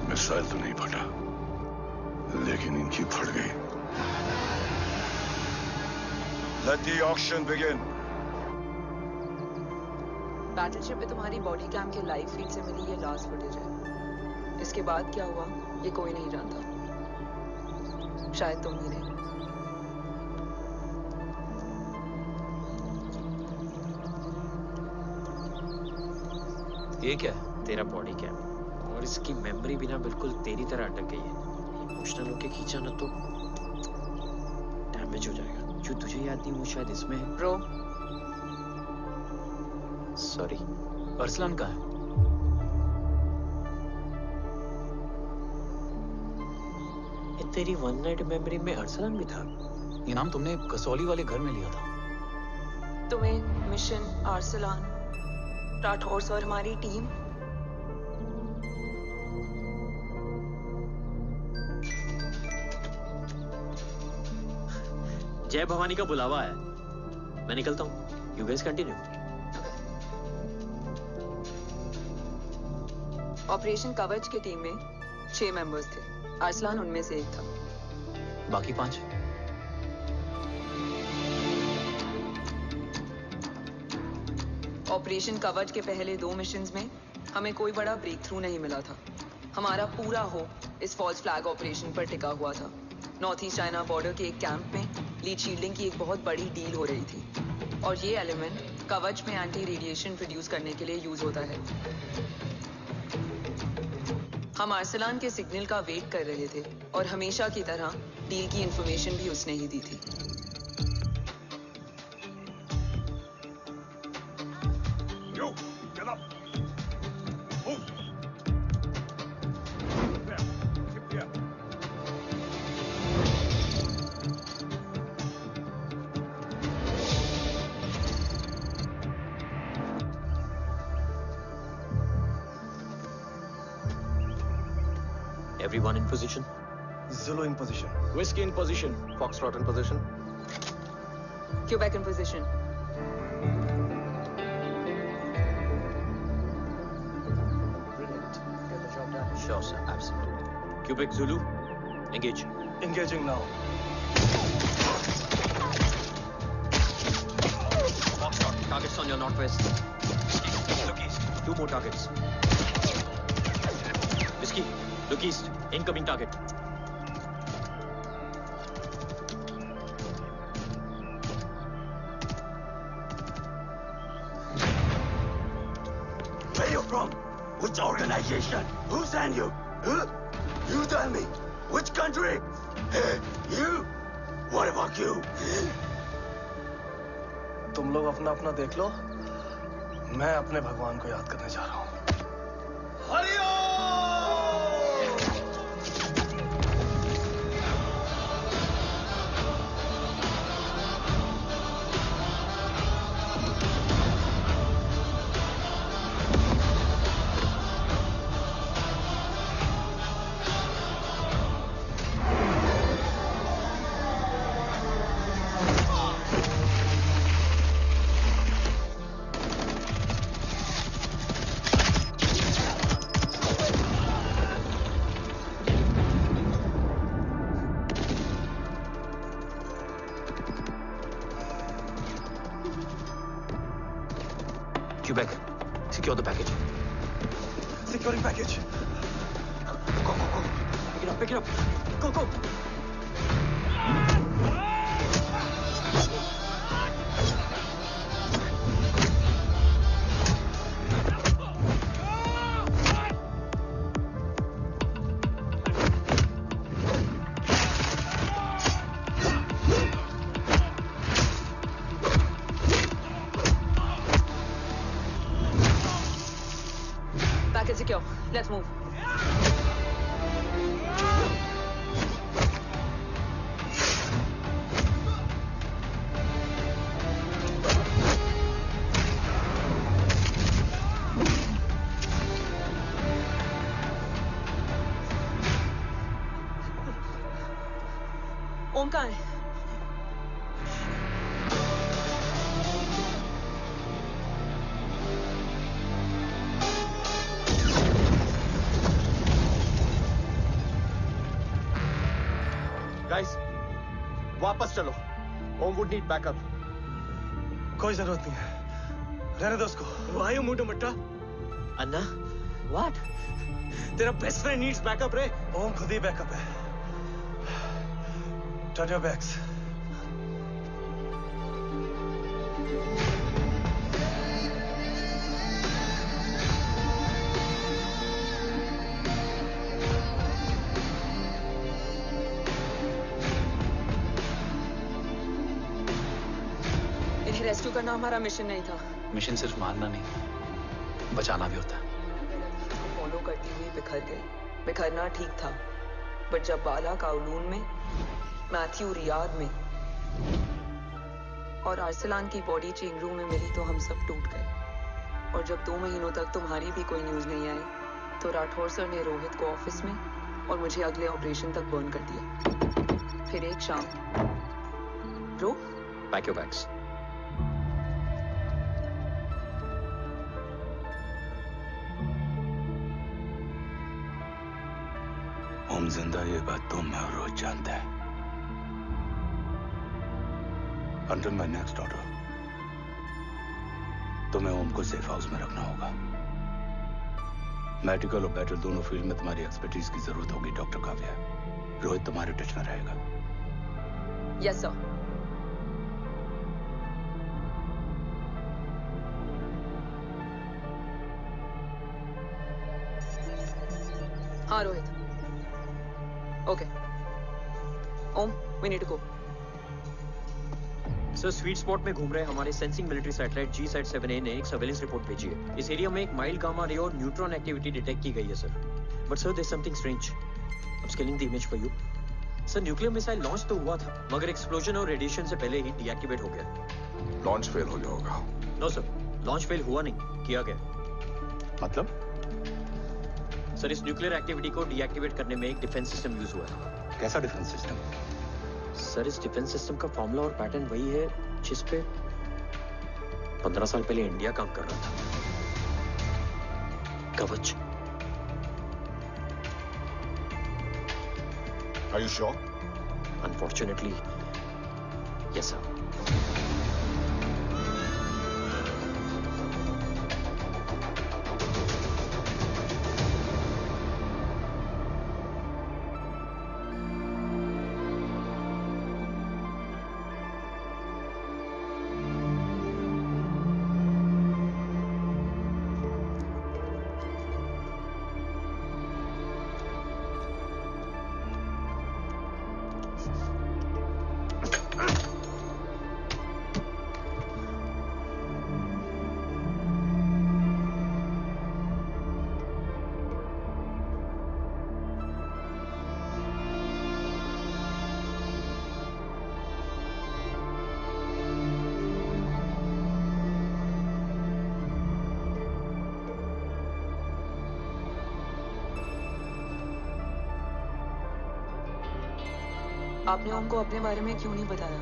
Missile तो नहीं फटा, लेकिन इनकी फट गई। Let the auction begin. Battleship पे तुम्हारी body cam के लाइव फीड से मिली ये लास्ट फुटेज है। इसके बाद क्या हुआ ये कोई नहीं जानता, शायद तुम भी नहीं। ये क्या है? तेरा बॉडी कैम, और इसकी मेमोरी भी ना बिल्कुल तेरी तरह अटक गई है। इमोशनल होके खींचा ना तो डैमेज हो जाएगा। जो तुझे याद नहीं वो शायद इसमें है। Bro sorry. अरसलान कहाँ है? ये तेरी वन नाइट मेमोरी में अरसलान भी था? ये नाम तुमने कसौली वाले घर में लिया था। तुम्हें मिशन अरसलान राठौर और हमारी टीम जय भवानी का बुलावा है, मैं निकलता हूँ। You guys continue. ऑपरेशन कवच की टीम में 6 मेंबर्स थे, अरसलान उनमें से एक था। बाकी 5? ऑपरेशन कवच के पहले 2 मिशंस में हमें कोई बड़ा ब्रेक थ्रू नहीं मिला था। हमारा पूरा होप इस फॉल्स फ्लैग ऑपरेशन पर टिका हुआ था। नॉर्थ ईस्ट चाइना बॉर्डर के एक कैंप में लीड शील्डिंग की एक बहुत बड़ी डील हो रही थी, और ये एलिमेंट कवच में एंटी रेडिएशन प्रोड्यूस करने के लिए यूज होता है। हम अरसलान के सिग्नल का वेट कर रहे थे, और हमेशा की तरह डील की इंफॉर्मेशन भी उसने ही दी थी। Everyone in position? Zulu in position. Whiskey in position. Foxtrot in position. Quebec in position. Brilliant. Get the job done. Sure, sir. Absolutely. Quebec Zulu, engage. Engaging now. Foxtrot, targets on your northwest. Look east. 2 more targets. Whiskey, look east. Incoming target. Where you from? Which organization? Who sent you? Huh? You tell me. Which country? Hey, you? What about you? तुम लोग अपना अपना देख लो, मैं अपने भगवान को याद करने जा रहा हूँ। Hariom! Bag, secure the package. Securing package. Go, go, go. Pick it up, pick it up. Go, go. Package secure. Let's move. ओम कहाँ है? Guys, वापस चलो। ओम वुड नीड बैकअप। कोई जरूरत नहीं है, रहने दो उसको। Why you mood Matta? Anna, what? तेरा बेस्ट फ्रेंड नीड्स बैकअप रे। ओम खुद ही बैकअप है। Turn your backs. इन्हें रेस्क्यू करना हमारा मिशन नहीं था। मिशन सिर्फ मारना नहीं, बचाना भी होता है। फॉलो करती हुई बिखर गई। बिखरना ठीक था, बट जब बाला काउलून में, मैथ्यू रियाद में और आर्सलान की बॉडी चेंज रूम में मिली तो हम सब टूट गए। और जब 2 महीनों तक तुम्हारी भी कोई न्यूज नहीं आई तो राठौर सर ने रोहित को ऑफिस में और मुझे अगले ऑपरेशन तक बर्न कर दिया। फिर एक शाम ब्रो, पैक योर बैग्स। ओम जिंदा, ये बात तुम मैं और रोहित जानते हैं। Until my next order, तुम्हें ओम को सेफ हाउस में रखना होगा। मेडिकल और बैटल दोनों फील्ड में तुम्हारी एक्सपर्टीज की जरूरत होगी डॉक्टर काव्या। रोहित तुम्हारे टच में रहेगा। Yes sir. हाँ Rohit. Okay Om, we need to go. Sir, sweet spot में घूम रहे हमारे सेंसिंग मिलिट्री सैटेलाइट G-7A ने एक सर्वेलेंस रिपोर्ट भेजी है। इस एरिया में एक माइल्ड गामा रे और न्यूट्रॉन एक्टिविटी डिटेक्ट की गई है सर। But sir, there is something strange. I am scanning the image for you. Sir, nuclear missile launch तो हुआ था, मगर एक्सप्लोजन और रेडिएशन से पहले ही डीएक्टिवेट हो गया। लॉन्च फेल हो गया होगा। नो सर, लॉन्च फेल हुआ नहीं, किया गया। मतलब? सर, इस न्यूक्लियर एक्टिविटी को डीएक्टिवेट करने में एक डिफेंस सिस्टम यूज हुआ है। कैसा डिफेंस सिस्टम? सर, इस डिफेंस सिस्टम का फॉर्मूला और पैटर्न वही है जिस पे 15 साल पहले इंडिया काम कर रहा था। कवच। Are you sure? Unfortunately, yes sir. आपने उनको अपने बारे में क्यों नहीं बताया?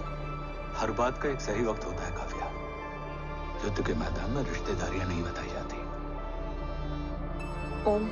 हर बात का एक सही वक्त होता है काव्या। युद्ध के मैदान में रिश्तेदारियां नहीं बताई जाती। ओम,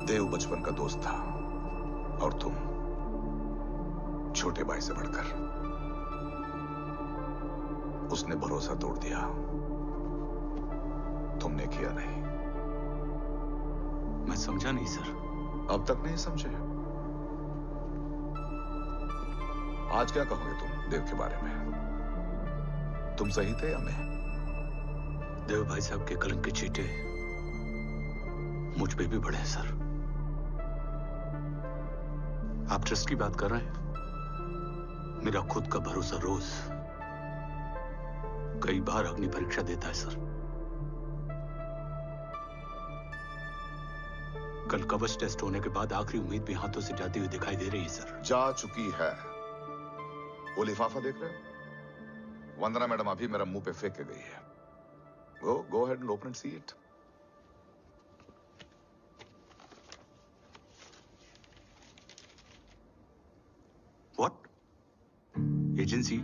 देव बचपन का दोस्त था और तुम छोटे भाई से बढ़कर। उसने भरोसा तोड़ दिया, तुमने किया नहीं। मैं समझा नहीं सर। अब तक नहीं समझे? आज क्या कहोगे तुम देव के बारे में? तुम सही थे या मैं? देव भाई साहब के कलंक के चीटे मुझ पे भी पड़े हैं सर। आप ट्रस्ट की बात कर रहे हैं? मेरा खुद का भरोसा रोज कई बार अग्नि परीक्षा देता है सर। कल कवच टेस्ट होने के बाद आखिरी उम्मीद भी हाथों से जाती हुई दिखाई दे रही है सर। जा चुकी है। वो लिफाफा देख रहे हो? वंदना मैडम अभी मेरा मुंह पे फेंक के गई है। Go ahead and open and see it. What? Agency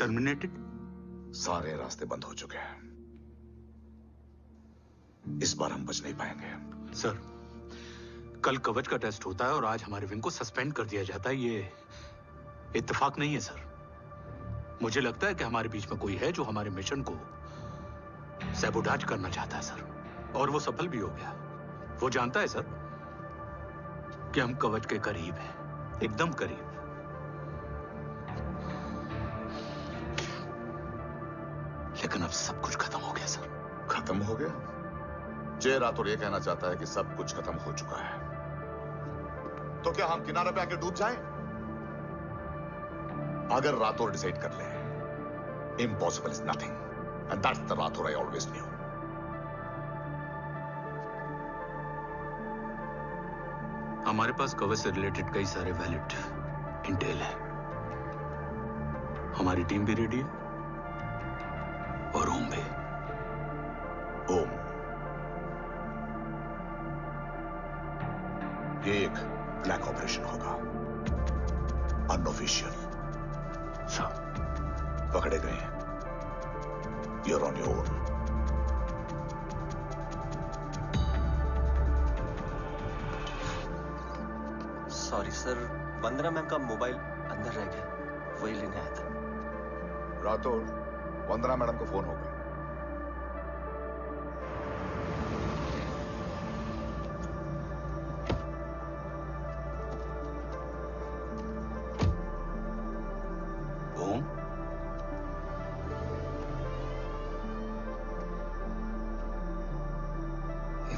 terminated? सारे रास्ते बंद हो चुके हैं। इस बार हम बच नहीं पाएंगे। सर, कल कवच का टेस्ट होता है और आज हमारे विंग को सस्पेंड कर दिया जाता है। ये इत्तेफाक नहीं है सर। मुझे लगता है कि हमारे बीच में कोई है जो हमारे मिशन को सैबोटाज करना चाहता है सर, और वो सफल भी हो गया। वो जानता है सर कि हम कवच के करीब हैं, एकदम करीब। लेकिन अब सब कुछ खत्म हो गया सर। खत्म हो गया? जय राठौर ये कहना चाहता है कि सब कुछ खत्म हो चुका है। तो क्या हम किनारे पे आके डूब जाएं? अगर राठौर डिसाइड कर ले, impossible is nothing, and that's the Rathore I always knew. हमारे पास कवच से रिलेटेड कई सारे वैलिड इंटेल है। हमारी टीम भी रेडी है और ओम भी। ओम, ये एक ब्लैक ऑपरेशन होगा, अनऑफिशियल। पकड़े गए हैं। You're on your own. Sorry sir, Vandana ma'am का मोबाइल अंदर रह गया, वही लेने आया था। राठौर, वंदना मैडम को फोन होगा।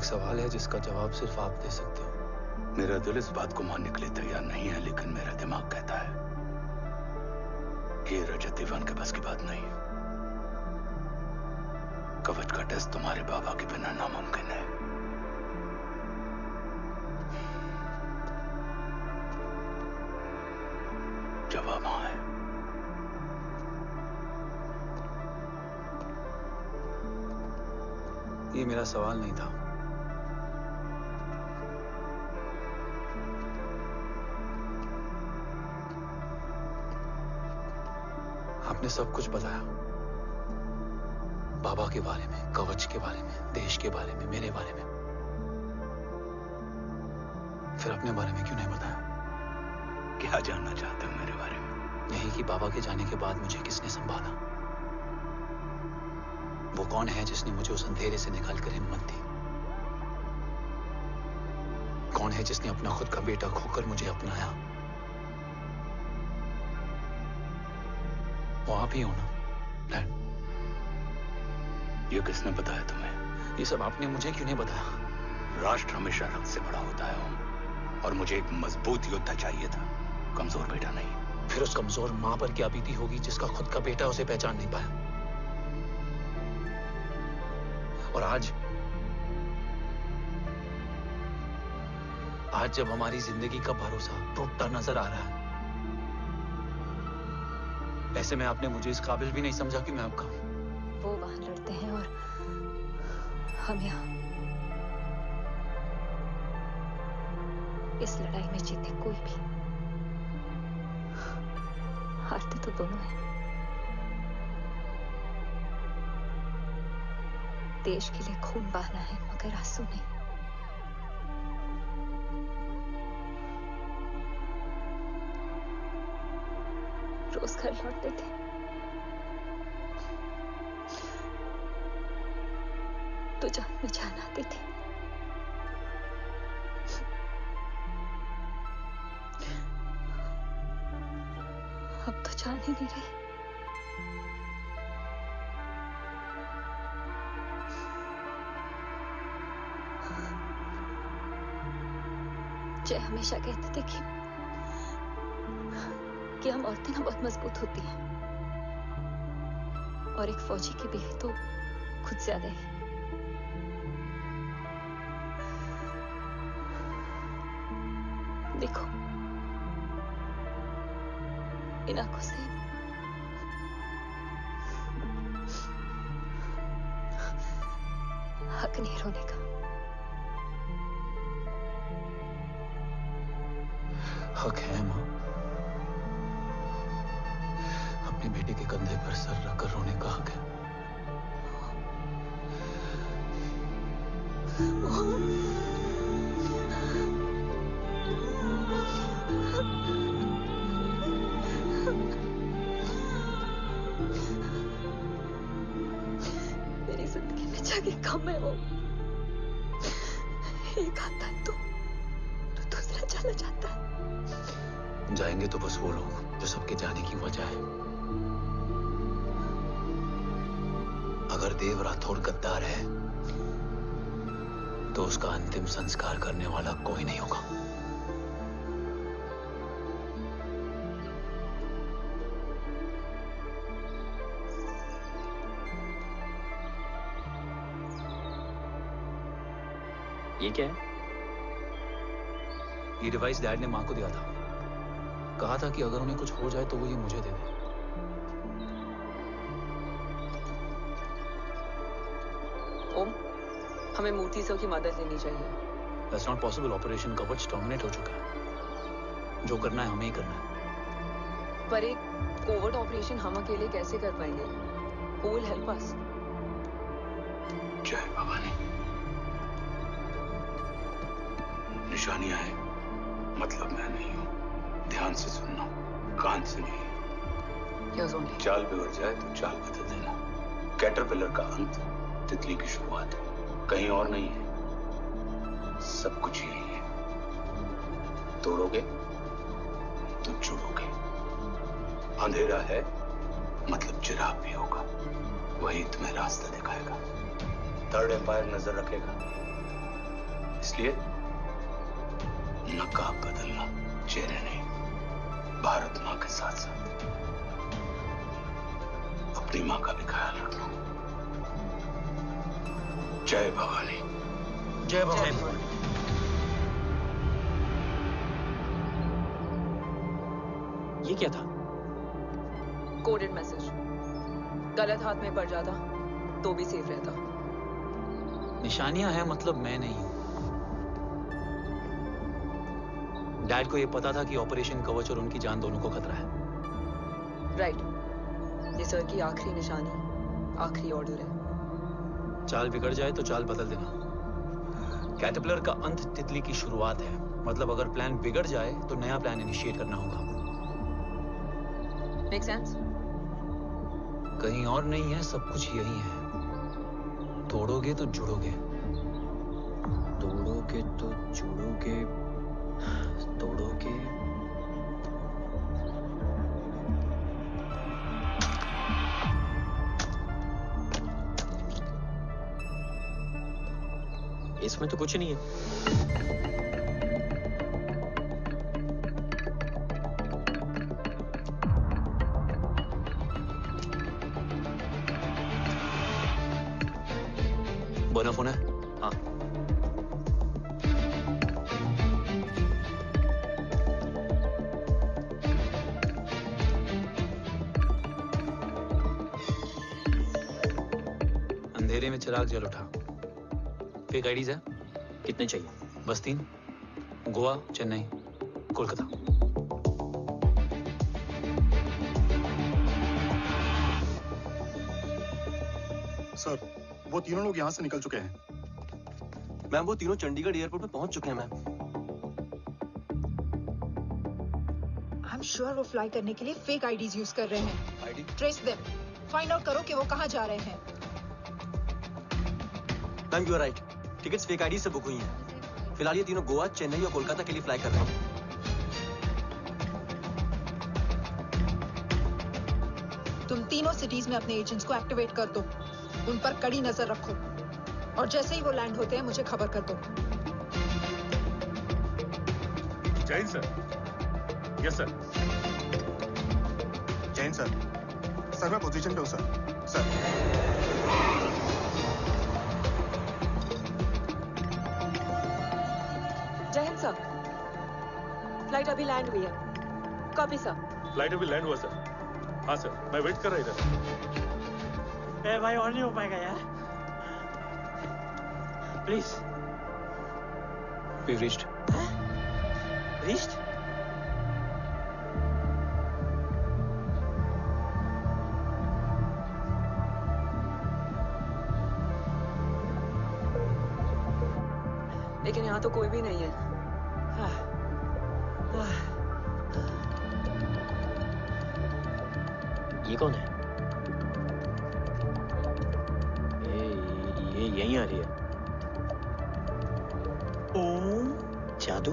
सवाल है जिसका जवाब सिर्फ आप दे सकते हो। मेरा दिल इस बात को मानने के लिए तैयार नहीं है, लेकिन मेरा दिमाग कहता है कि ये रजत दीवान के बस की बात नहीं है। कवच का टेस्ट तुम्हारे बाबा के बिना नामुमकिन है। जवाब हाँ है। ये मेरा सवाल नहीं था। आपने सब कुछ बताया, बाबा के बारे में, कवच के बारे में, देश के बारे में, मेरे बारे में। फिर अपने बारे में क्यों नहीं बताया? क्या जानना चाहते हो मेरे बारे में? यही कि बाबा के जाने के बाद मुझे किसने संभाला, वो कौन है जिसने मुझे उस अंधेरे से निकालकर हिम्मत दी, कौन है जिसने अपना खुद का बेटा खोकर मुझे अपनाया। वो आप ही हो ना डैड? ये किसने बताया तुम्हें? ये सब आपने मुझे क्यों नहीं बताया? राष्ट्र हमेशा रक्त से बड़ा होता है ओम, और मुझे एक मजबूत योद्धा चाहिए था, कमजोर बेटा नहीं। फिर उस कमजोर मां पर क्या बीती होगी जिसका खुद का बेटा उसे पहचान नहीं पाया। और आज जब हमारी जिंदगी का भरोसा टूटता नजर आ रहा है, ऐसे में आपने मुझे इस काबिल भी नहीं समझा कि मैं आपका। वो वहां लड़ते हैं और हम यहाँ इस लड़ाई में जीते कोई भी, हारते तो दोनों हैं। देश के लिए खून बहाना है मगर आंसू नहीं। वापस घर लौटते थे। तो जान में जान आती थी। अब तो जान ही नहीं रही। जय हमेशा कहते थे कि हम औरतें ना बहुत मजबूत होती हैं, और एक फौजी की बीवी तो खुद ज्यादा ही। देखो, इन आंखों से हक नहीं रोने का। हक है माँ, अपने बेटे के कंधे पर सर रखकर रोने का हक है। मेरी जिंदगी में जगह कम है वो। एक आता है तो दूसरा चला जाता है। जाएंगे तो बस वो लोग जो सबके जाने की वजह है। अगर देव राठौर गद्दार है तो उसका अंतिम संस्कार करने वाला कोई नहीं होगा। ये क्या है? ये डिवाइस डैड ने मां को दिया था। कहा था कि अगर उन्हें कुछ हो जाए तो वो ये मुझे दे दे। ओम, हमें मूर्ति सर की मदद लेनी चाहिए। That's not possible. ऑपरेशन कवच टर्मिनेट हो चुका है। जो करना है हमें ही करना है। पर एक कोवर्ट ऑपरेशन हम अकेले कैसे कर पाएंगे? Who will help us? जय भवानी। निशानियां हैं, मतलब मैं नहीं हूं। ध्यान से सुनना, कान से नहीं। चाल बिगड़ जाए तो चाल बदल देना। कैटरपिलर का अंत तितली की शुरुआत है, कहीं और नहीं है। सब कुछ यही है। तोड़ोगे तो जुड़ोगे। अंधेरा है मतलब चिराग भी होगा, वही तुम्हें रास्ता दिखाएगा। थर्ड एम्पायर नजर रखेगा, इसलिए नकाब बदलना, चेहरे नहीं। भारत माँ के साथ साथ अपनी माँ का भी ख्याल रखना। जय भवानी। जय भवानी। ये क्या था? Coded message. गलत हाथ में पड़ जाता तो भी सेफ रहता। निशानियां हैं मतलब मैं नहीं हूं। डैड को ये पता था कि ऑपरेशन कवच और उनकी जान दोनों को खतरा है। राइट। ये सर की आखिरी निशानी, आखिरी ऑर्डर है। चाल बिगड़ जाए तो चाल बदल देना। कैटरपिलर का अंत तितली की शुरुआत है, मतलब अगर प्लान बिगड़ जाए तो नया प्लान इनिशिएट करना होगा। Make sense? कहीं और नहीं है, सब कुछ यही है। तोड़ोगे तो जुड़ोगे। तोड़ोगे तो जुड़ोगे। तोड़ोगे। इसमें तो कुछ नहीं है। बोना फोन है? हाँ। अंधेरे में चिराग जल उठा। फेक आईडीज है? कितने चाहिए? बस 3। गोवा, चेन्नई, कोलकाता। सर, वो तीनों लोग यहाँ से निकल चुके हैं। मैम, वो तीनों चंडीगढ़ एयरपोर्ट पे पहुंच चुके हैं मैम। I'm sure वो फ्लाई करने के लिए फेक आईडीज यूज कर रहे हैं। ID? Trace them. Find out करो कि वो कहाँ जा रहे हैं। Ma'am you are right, tickets fake ID से बुक हुई हैं। फिलहाल ये तीनों गोवा, चेन्नई और कोलकाता के लिए फ्लाई कर रहे हैं। तुम तीनों सिटीज में अपने एजेंट्स को एक्टिवेट कर दो। उन पर कड़ी नजर रखो और जैसे ही वो लैंड होते हैं मुझे खबर कर दो। Jain sir. Yes sir. Jain sir. Sir मैं पोजीशन पे हूँ sir. Sir. Jain sir, flight अभी लैंड हुई है। Copy sir. फ्लाइट अभी लैंड हुआ सर। हाँ सर, मैं वेट कर रहा इधर। ए भाई और नहीं हो पाएगा यार। प्लीज। We've reached. Reached? लेकिन यहाँ तो कोई भी नहीं है। ये कौन है? ये यहीं आ रही है। ओम जादू?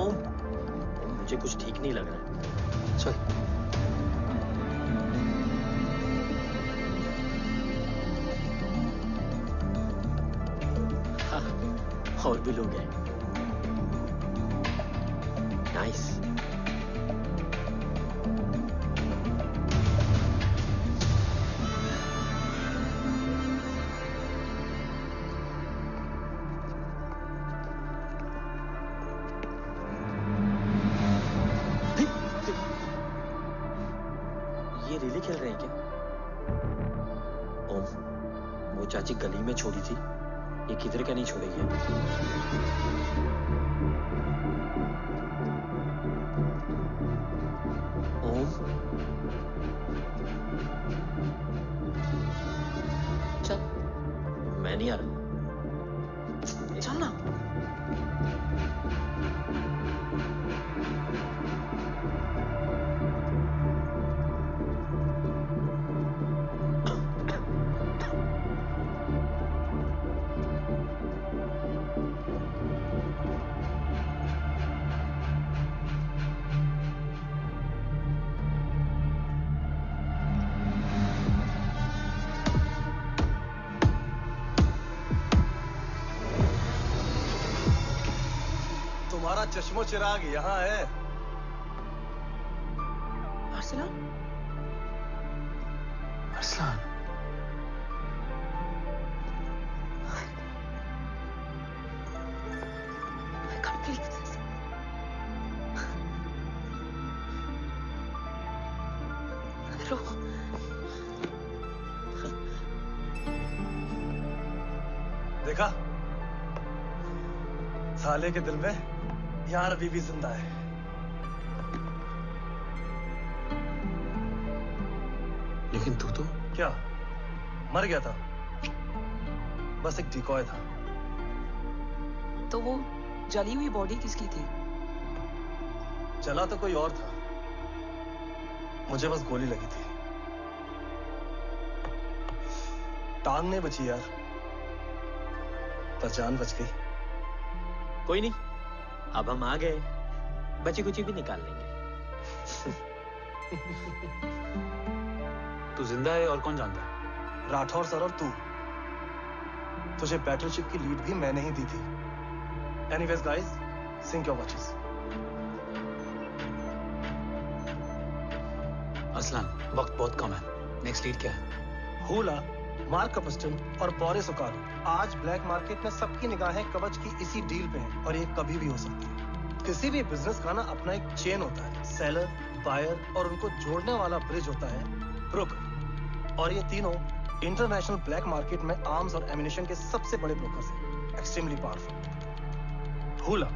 ओम, मुझे कुछ ठीक नहीं लग रहा। चल। और भी लोग हैं। नाइस। ये रिले खेल रहे हैं क्या? ओम, वो चाची गली में छोड़ी थी, ये किधर का नहीं छोड़ेगी। ओम, चल। मैं नहीं आ रहा। चल ना। तुम्हारा चश्मो चिराग यहाँ है। Arsalan? Arsalan? I can't believe this. रो। देखा? साले के दिल में यार अभी भी जिंदा है। लेकिन तू तो क्या मर गया था? बस एक डिकॉय था। तो वो जली हुई बॉडी किसकी थी? चला तो कोई और था, मुझे बस गोली लगी थी। टांग नहीं बची यार, पर जान बच गई। कोई नहीं, अब हम आ गए, बची कुची भी निकाल लेंगे। तू जिंदा है और कौन जानता है? राठौर सर और तू। तुझे बैटलशिप की लीड भी मैंने ही दी थी। Anyways guys, sync your watches. Arsalan, वक्त बहुत कम है। नेक्स्ट लीड क्या है? हुला, मार्क कपस्टन और बोरिस ओकारो। आज ब्लैक मार्केट में सबकी निगाहें कवच की इसी डील पे हैं और ये कभी भी हो सकती है। किसी भी बिजनेस का ना अपना एक चेन होता है, सेलर, बायर और उनको जोड़ने वाला ब्रिज होता है ब्रोकर। और ये तीनों इंटरनेशनल ब्लैक मार्केट में आर्म्स और एमिनेशन के सबसे बड़े ब्रोकर्स हैं, एक्सट्रीमली पावरफुल। हुला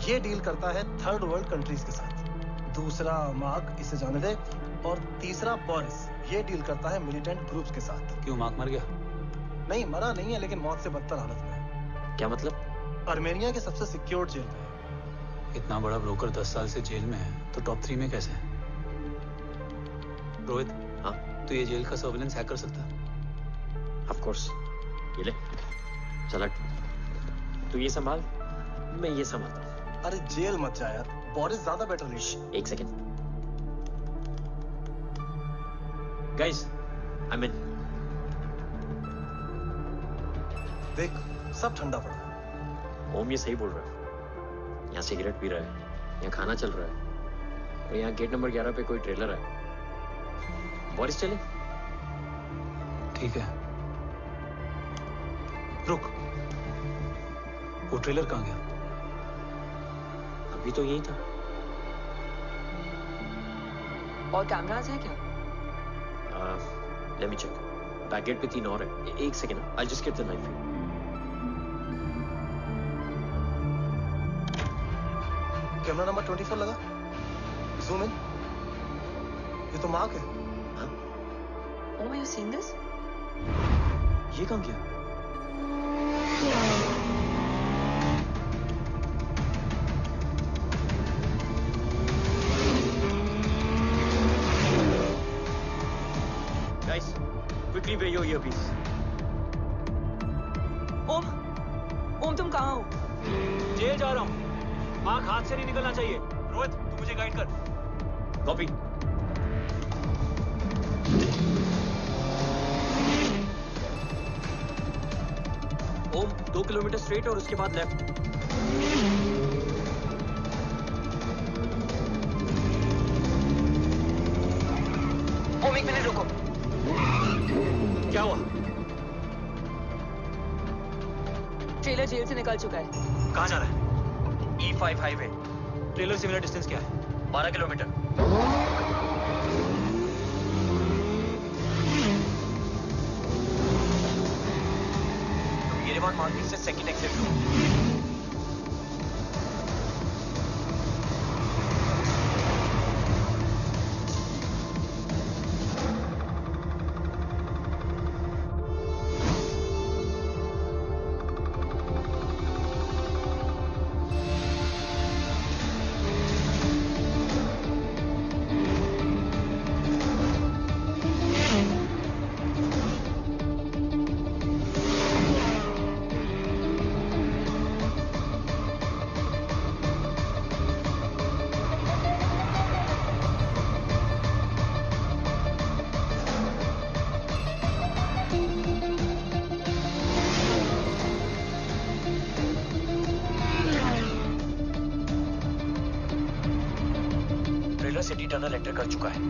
ये डील करता है थर्ड वर्ल्ड कंट्रीज के साथ। दूसरा मार्क, इसे जाने दे। और तीसरा बोरिस, ये डील करता है मिलिटेंट ग्रुप्स के साथ। क्यों मार्क मर गया? नहीं, मरा नहीं है, लेकिन मौत से बदतर हालत में है। क्या मतलब? अर्मेनिया के सबसे सिक्योर्ड जेल में। इतना बड़ा ब्रोकर 10 साल से जेल में है, तो टॉप 3 में कैसे है? रोहित, हाँ? तो ये जेल का सर्विलेंस हैक कर सकता है? Of course. ये ले, चला तू ये संभाल, मैं ये संभालता हूँ। अरे जेल मत जा यार, बोरिस ज्यादा बेटर नहीं। एक सेकेंड गाइस, आई मीन देख सब ठंडा पड़ा। ओम ये सही बोल रहा है। यहाँ सिगरेट पी रहा है, यहाँ खाना चल रहा है, और यहाँ गेट नंबर 11 पे कोई ट्रेलर है। बोरिस चले? ठीक है। रुक, वो ट्रेलर कहाँ गया? अभी तो यही था। और कैमरास हैं क्या? Let me check. Back gate पे 3 और है। एक second, I just get the knife. Camera number 24 लगा। Zoom in. ये तो मार्क है। Oh, you seen this? ये कहाँ गया? Guys, quickly wear your earpiece. ओम तुम कहाँ हो? जेल जा रहा हूँ। मार्क हाथ से नहीं निकलना चाहिए। रोहित, तू मुझे गाइड कर। कॉपी। ओम 2 किलोमीटर स्ट्रेट और उसके बाद लेफ्ट। ओम 1 मिनट रुको। क्या हुआ? ट्रेलर जेल से निकल चुका है। कहाँ जा रहा है? E5 highway. ट्रेलर से मेरा डिस्टेंस क्या है? 12 किलोमीटर। येरेवान मार्केट से सेकंड एग्जिट लो। सिटी टनल एंटर कर चुका है।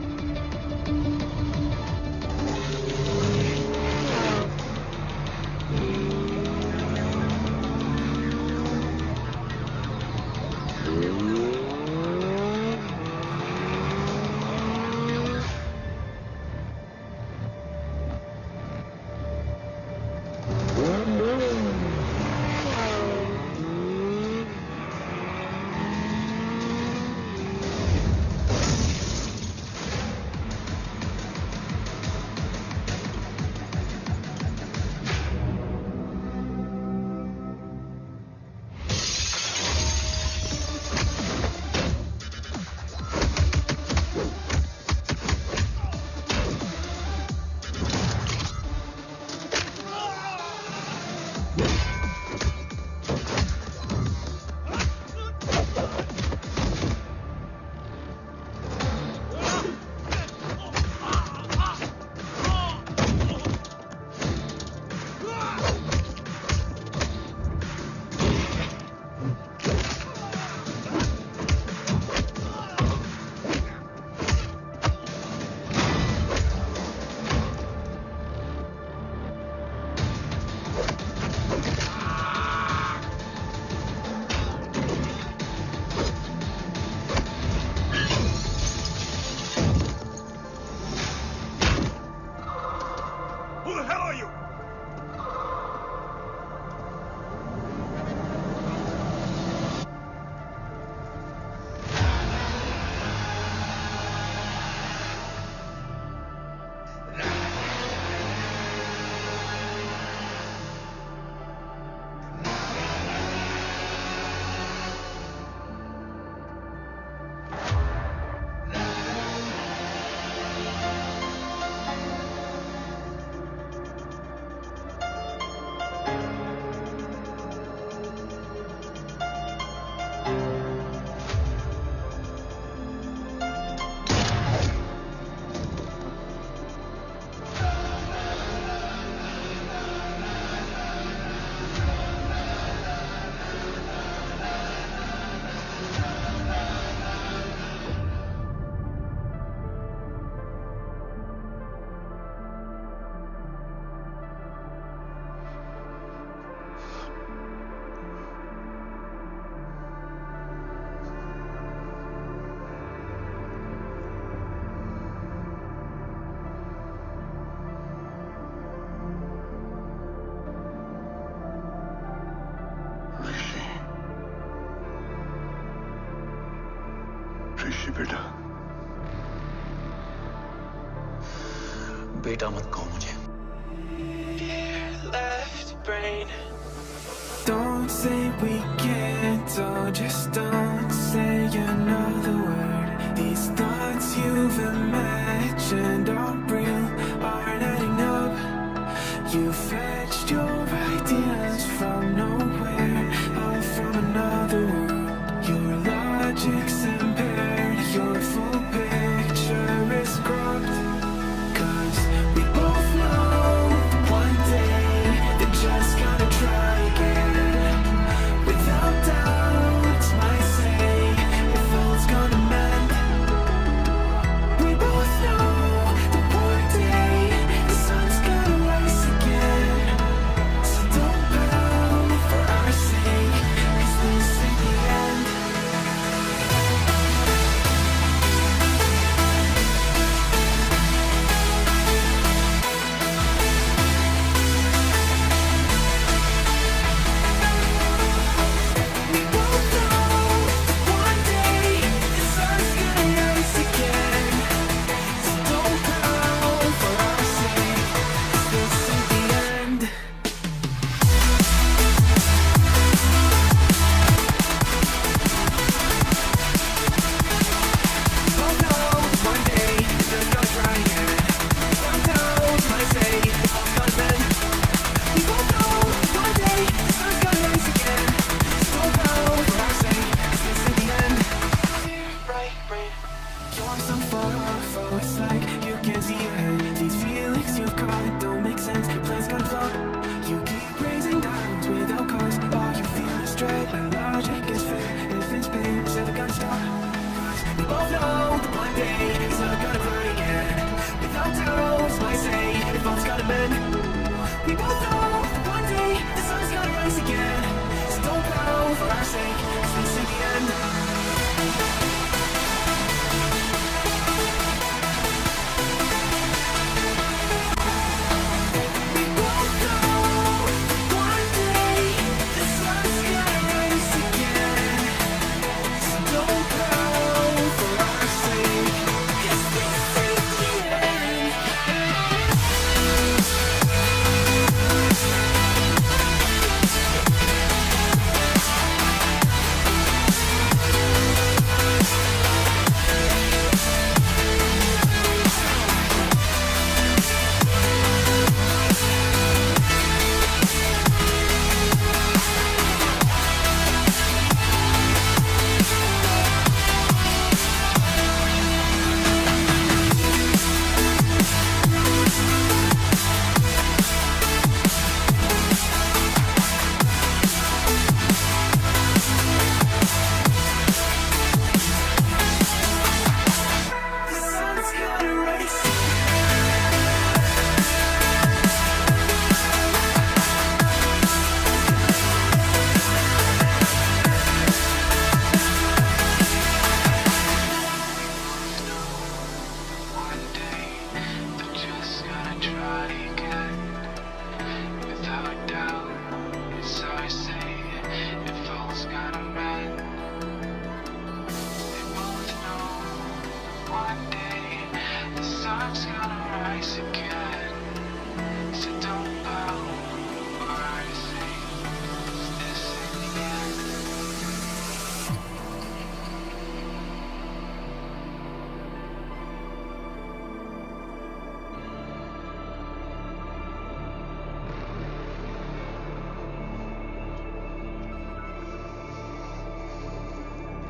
बेटा। बेटा मत कहो मुझे। Don't say we can't, oh, just don't say another word. These thoughts you've imagined are real, aren't adding up. You fetched your ideas from nowhere, all from another world. Your logic's impaired, your full picture is cropped. 'Cause we both know one day they're just gonna try again. Without doubt, might say if all's gonna mend. We both know that one day the sun's gonna rise again. So don't pout for our sake, 'cause this ain't the end. It's like you can't see ahead. These feelings you've got don't make sense. Your plans got flawed. You keep raising doubts without cause. All you feel is dread. My logic is fair. If it's pain, it's never gonna stop. 'Cause we both know that one day it's not gonna run again. Without doubt, might say if all's gotta mend. We both know that one day the sun's gonna rise again. So don't bow for our sake. 'Cause this ain't the end.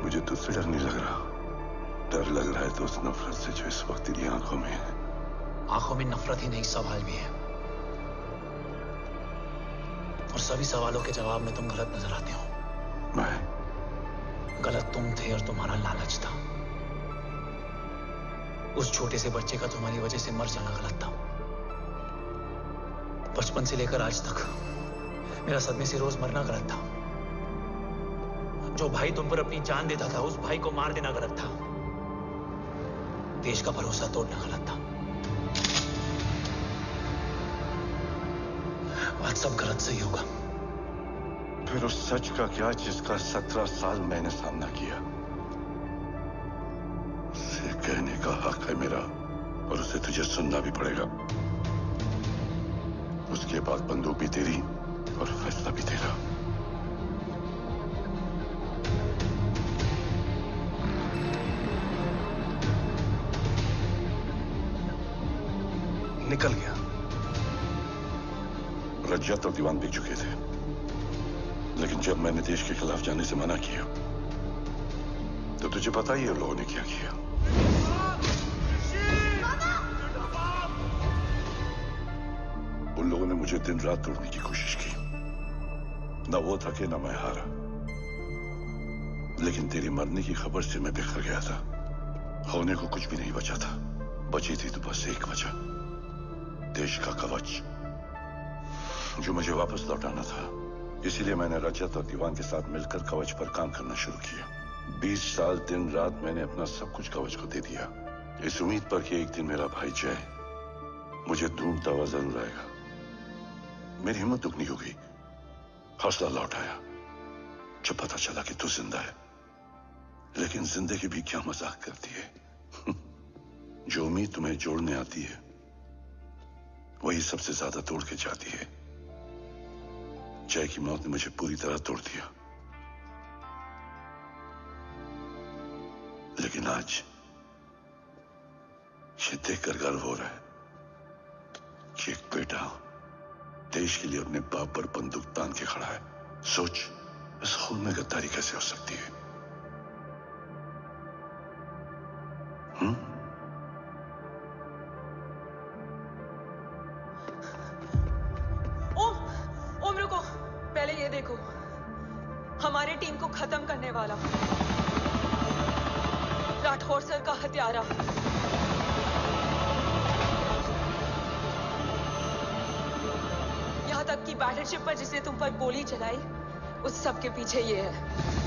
मुझे तुझसे डर नहीं लग रहा। डर लग रहा है तो उस नफरत से जो इस वक्त तेरी आंखों में है। आंखों में नफरत ही नहीं, सवाल भी है। और सभी सवालों के जवाब में तुम गलत नजर आते हो। मैं गलत तुम थे और तुम्हारा लालच था। उस छोटे से बच्चे का तुम्हारी वजह से मर जाना गलत था। बचपन से लेकर आज तक मेरा सदमे से रोज मरना गलत था। जो भाई तुम पर अपनी जान देता था, उस भाई को मार देना गलत था। देश का भरोसा तोड़ना गलत था। आज सब गलत सही होगा। फिर उस सच का क्या जिसका 17 साल मैंने सामना किया? कहने का हक है मेरा और उसे तुझे सुनना भी पड़ेगा। उसके बाद बंदूक भी तेरी और फैसला भी तेरा। निकल गया। रज्जत और दीवान बिक चुके थे, लेकिन जब मैंने देश के खिलाफ जाने से मना किया तो तुझे पता ही है लोगों ने क्या किया। उन लोगों ने मुझे दिन रात तोड़ने की कोशिश की। ना वो थके ना मैं हारा, लेकिन तेरे मरने की खबर से मैं बिखर गया था। होने को कुछ भी नहीं बचा था। बची थी तो बस एक वजह, देश का कवच जो मुझे वापस लौटाना था। इसीलिए मैंने रजत और दीवान के साथ मिलकर कवच पर काम करना शुरू किया। 20 साल दिन रात मैंने अपना सब कुछ कवच को दे दिया, इस उम्मीद पर कि एक दिन मेरा भाई जय मुझे ढूंढता हुआ जरूर आएगा। मेरी हिम्मत दुगनी हो गई, हौसला लौट आया जब पता चला कि तू जिंदा है। लेकिन जिंदगी भी क्या मजाक करती है। जो उम्मीद तुम्हें जोड़ने आती है वही सबसे ज्यादा तोड़ के जाती है। जय की मौत ने मुझे पूरी तरह तोड़ दिया, लेकिन आज ये देखकर गर्व हो रहा है कि एक बेटा देश के लिए अपने बाप पर बंदूक तान के खड़ा है। सोच, इस खून में गद्दारी कैसे हो सकती है? ओम रुको, पहले ये देखो, हमारी टीम को खत्म करने वाला राठौर सर का हत्यारा। यहां तक कि बैटलशिप पर जिसने तुम पर गोली चलाई, उस सब के पीछे ये है।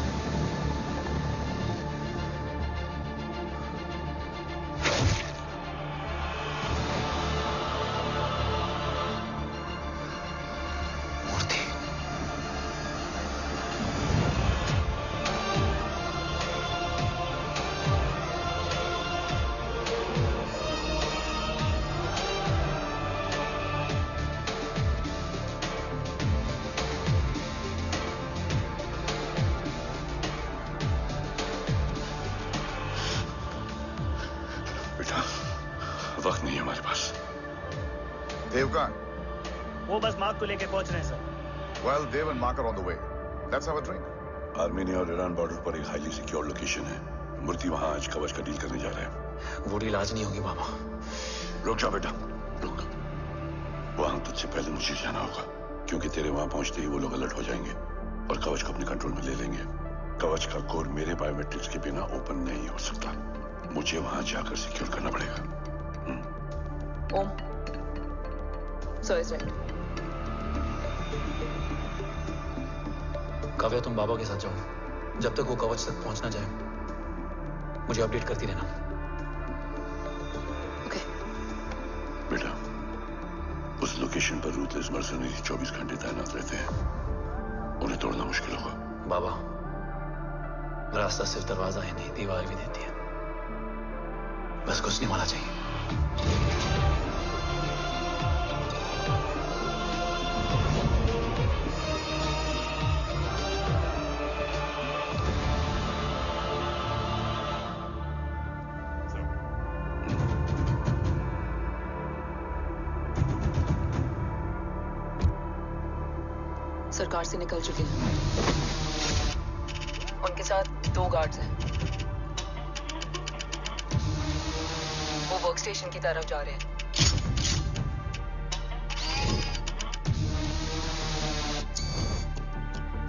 वक्त नहीं है हमारे पास। देवकान, वो बस मार्क को लेके पहुंच रहे हैं sir. Well, Dev and Mark are on the way. Let's have a drink. Armenia और ईरान बॉर्डर पर एक हाईली सिक्योर लोकेशन है। मूर्ति वहां आज कवच का डील करने जा रहे हैं। वो डील आज नहीं होगी बाबा। रुक जा बेटा, रुक। वहां तुझसे पहले मुझे जाना होगा, क्योंकि तेरे वहां पहुंचते ही वो लोग अलर्ट हो जाएंगे और कवच को अपने कंट्रोल में ले लेंगे। कवच का कोड मेरे बायोमेट्रिक्स के बिना ओपन नहीं हो सकता। मुझे वहां जाकर सिक्योर करना पड़ेगा। ओम, सर इज राइट। काव्या, तुम बाबा के साथ जाओ। जब तक वो कवच तक पहुंच ना जाए मुझे अपडेट करती रहना। ओके। बेटा, उस लोकेशन पर रूथलेस मर्सनरी 24 घंटे तैनात रहते हैं। उन्हें तोड़ना मुश्किल होगा। बाबा, रास्ता सिर्फ दरवाजा ही नहीं, दीवार भी देती है। बस कुछ नहीं होना चाहिए। सरकार से निकल चुके हैं। उनके साथ 2 गार्ड्स हैं। वो वर्क स्टेशन की तरफ जा रहे हैं।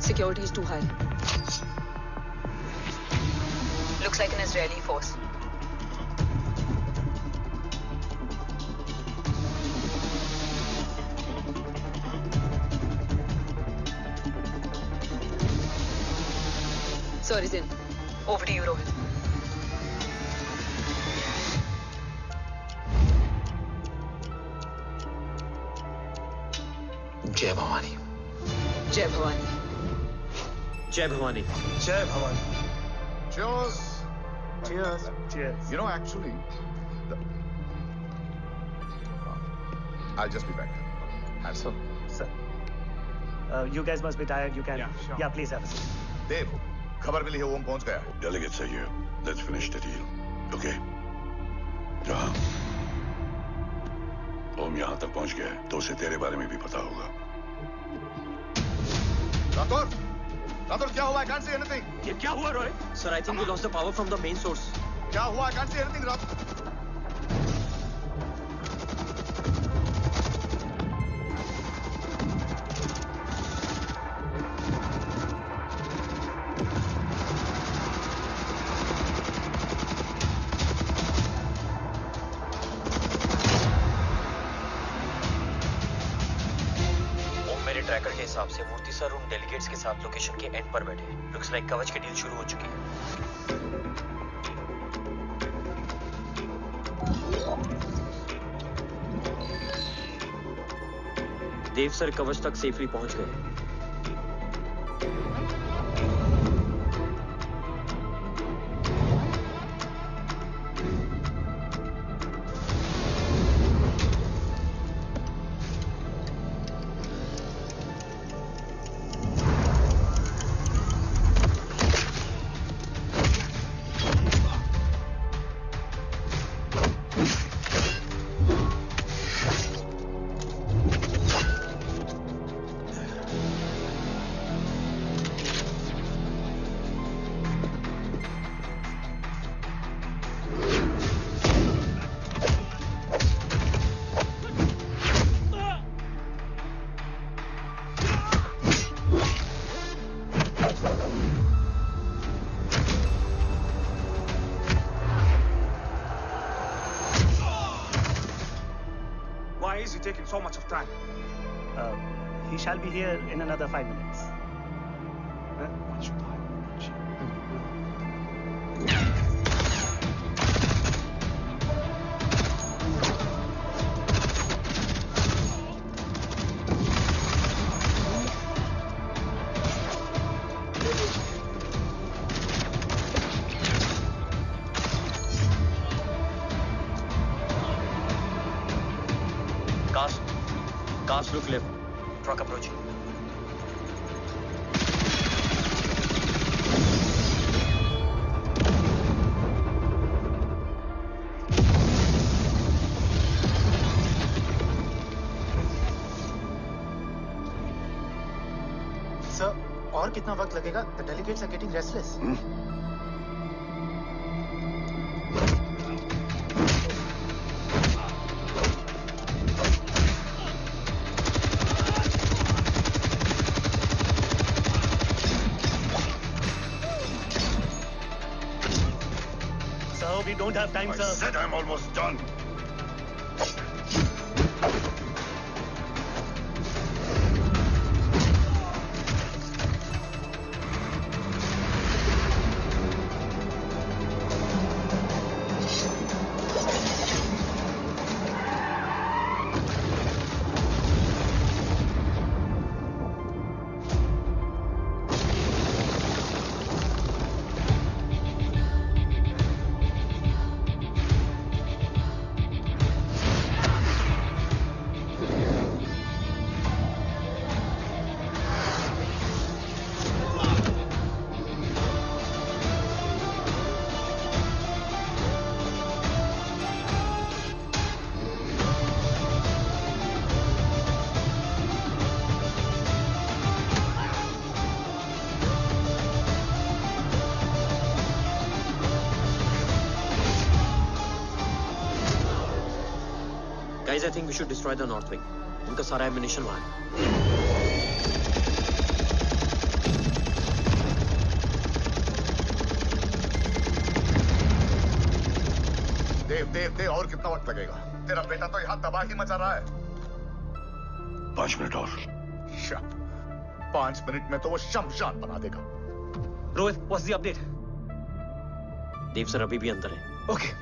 Security is too high. Looks like an Israeli force. Sir is in. Over to you, Rohit. जय भवानी। जय भवानी। जय भवानी। जय Bhavani. Cheers. Cheers. Cheers. You know, actually, I'll just be back. Handsome. Sir. You guys must be tired. You can. Yeah, please have a seat. Dev, खबर मिली है ओम पहुंच गया है. Delegates are here. Let's finish the deal. Okay? हाँ. ओम यहाँ तक पहुंच गया है, तो उसे तेरे बारे में भी पता होगा. राठौर, क्या हुआ? I can't see anything. ये क्या हुआ, Rohit? Sir, I think we lost the power from the main source. क्या हुआ? I can't see anything, Rathore. Tracker के हिसाब से मूर्ति सर उन डेलीगेट्स के साथ लोकेशन के एंड पर बैठे हैं. लुक्स लाइक कवच की डील शुरू हो चुकी है. देव सर कवच तक सेफली पहुंच गए. So much of time. He shall be here in another 5 minutes. What should I? Cast, look left. Truck approaching. Sir, और कितना वक्त लगेगा? The delegates are getting restless. We don't have time, sir. I said I'm almost done. Guys, I think we should destroy the north wing. उनका सारा ammunition वहाँ है. देव और कितना वक्त लगेगा? तेरा बेटा तो यहाँ तबाही मचा रहा है. 5 मिनट और. 5 मिनट में तो वो शमशान बना देगा. Rohit, what's the update? Dev sir अभी भी अंदर है. Okay.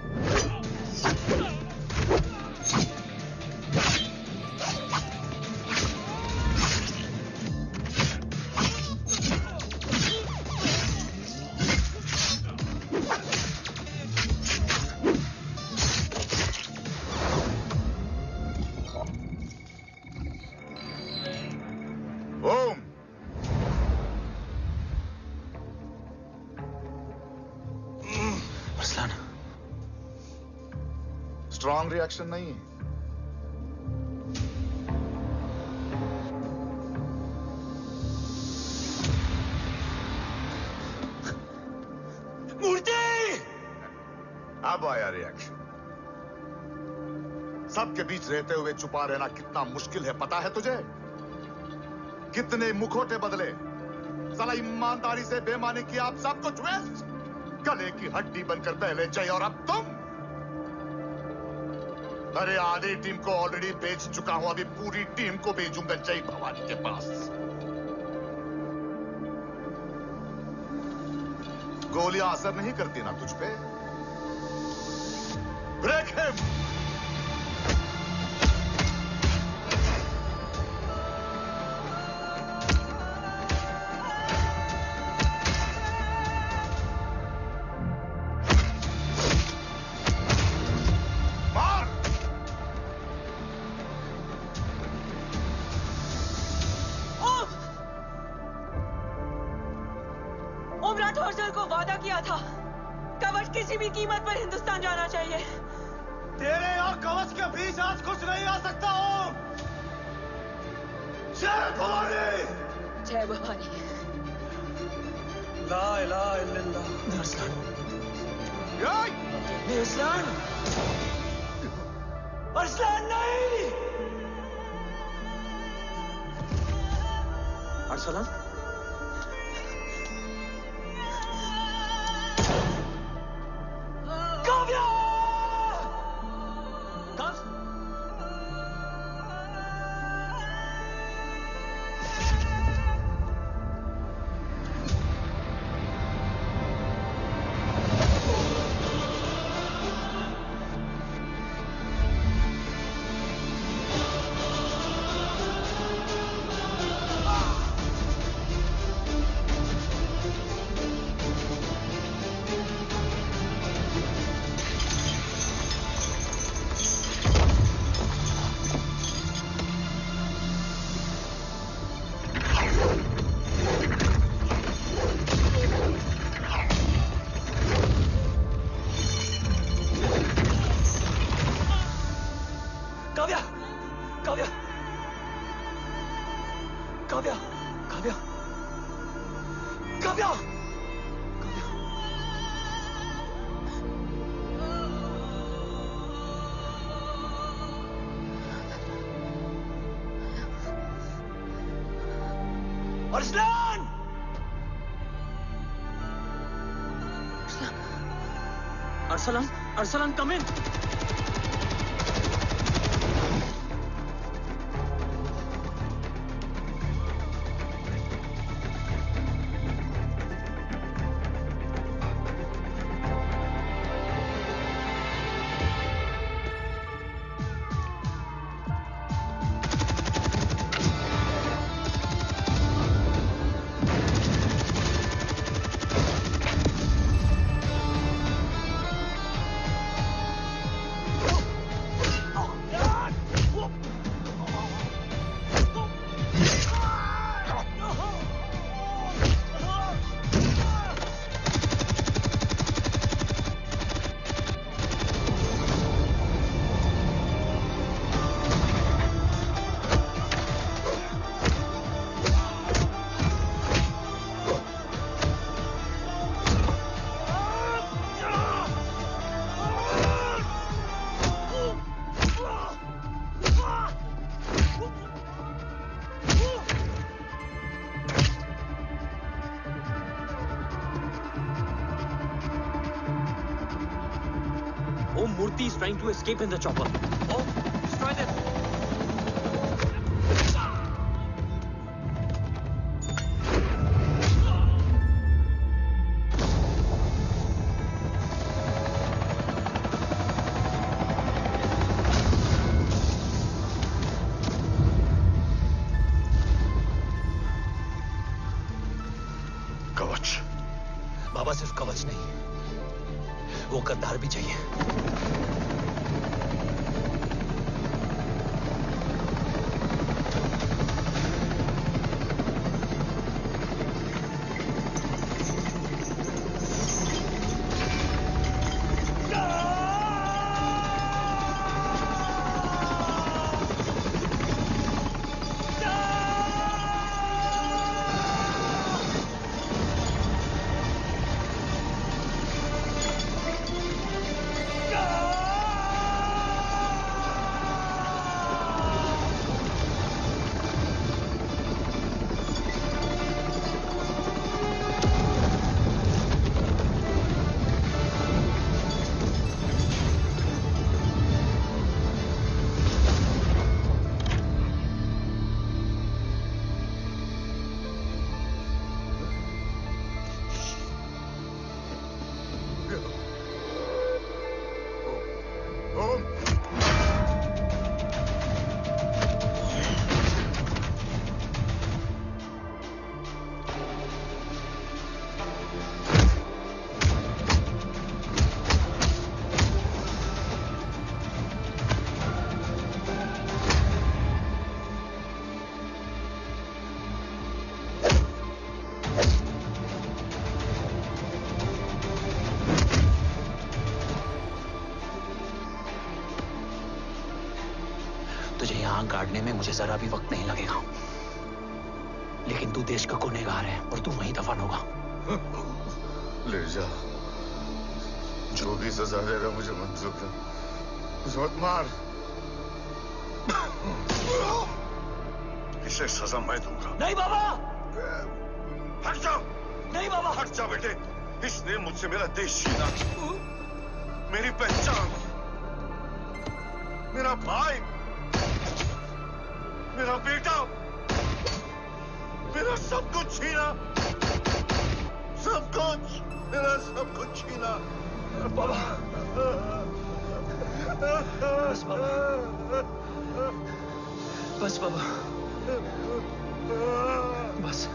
स्ट्रांग रिएक्शन नहीं है। मूर्ति! अब आया रिएक्शन। सबके बीच रहते हुए छुपा रहना कितना मुश्किल है पता है तुझे? कितने मुखौटे बदले, साला ईमानदारी से बेमानी किया, आप सब कुछ वेस्ट। गले की हड्डी बनकर पहले जय और अब तुम। अरे आधी टीम को ऑलरेडी बेच चुका हूं, अभी पूरी टीम को भेजूंगा जय भवानी के पास। गोलियां असर नहीं करती ना तुझ पे। Break him. किसी भी कीमत पर हिंदुस्तान जाना चाहिए। तेरे और कवच के बीच आज कुछ नहीं आ सकता हूं। जय भवानी। जय भवानी। ला इलाहा इल्लल्लाह। अरसलान। अरसलान नहीं। Arsalan? Arsalan! Arsalan, Arsalan, come in. Murthy is trying to escape in the chopper. Oh, destroy them! कवच। बाबा सिर्फ कवच नहीं, वो गद्दार भी चाहिए। मुझे जरा भी वक्त नहीं लगेगा। लेकिन तू देश का गुनहगार है और तू वहीं दफन होगा। ले जा, जो भी सजा देगा मुझे मंजूर है। मुझे मत मार। इसे सजा मैं दूंगा। नहीं बाबा, हट जाओ। नहीं बाबा, हट जा बेटे। इसने मुझसे मेरा देश छीना, मेरी पहचान, मेरा भाई, मेरा बेटा, मेरा सब कुछ छीना, सब कुछ, मेरा सब कुछ छीना। बाबा, बस बाबा, बस बाबा, बस।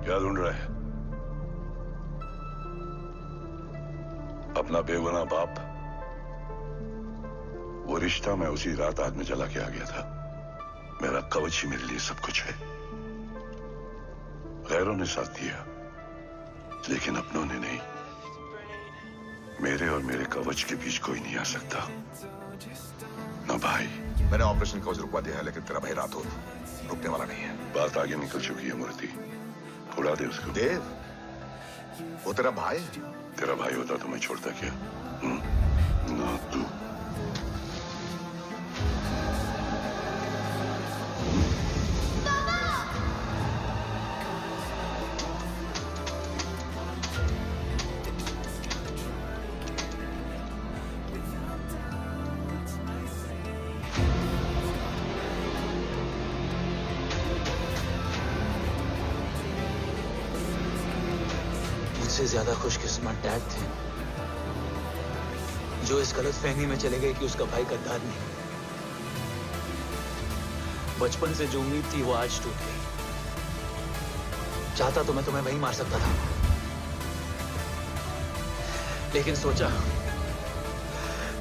क्या ढूंढ रहा है? अपना बेगुनाह बाप। वो रिश्ता मैं उसी रात आग में जला के आ गया था। मेरा कवच ही मेरे लिए सब कुछ है। गैरों ने साथ दिया, लेकिन अपनों ने नहीं। मेरे और मेरे कवच के बीच कोई नहीं आ सकता। ना भाई। मैंने ऑपरेशन कवच रुकवा दिया है, लेकिन तेरा भाई राठौर रुकने वाला नहीं है। बात आगे निकल चुकी है मूर्ति। उड़ा दे उसको। देव, वो तेरा भाई है। तेरा भाई होता तो मैं छोड़ता क्या? ना तू। मुझसे ज्यादा खुशकिस्मत डैड थे, जो इस गलतफहमी में चले गए कि उसका भाई गद्दार नहीं। बचपन से जो उम्मीद थी वो आज टूट गई। चाहता तो मैं तुम्हें वहीं मार सकता था, लेकिन सोचा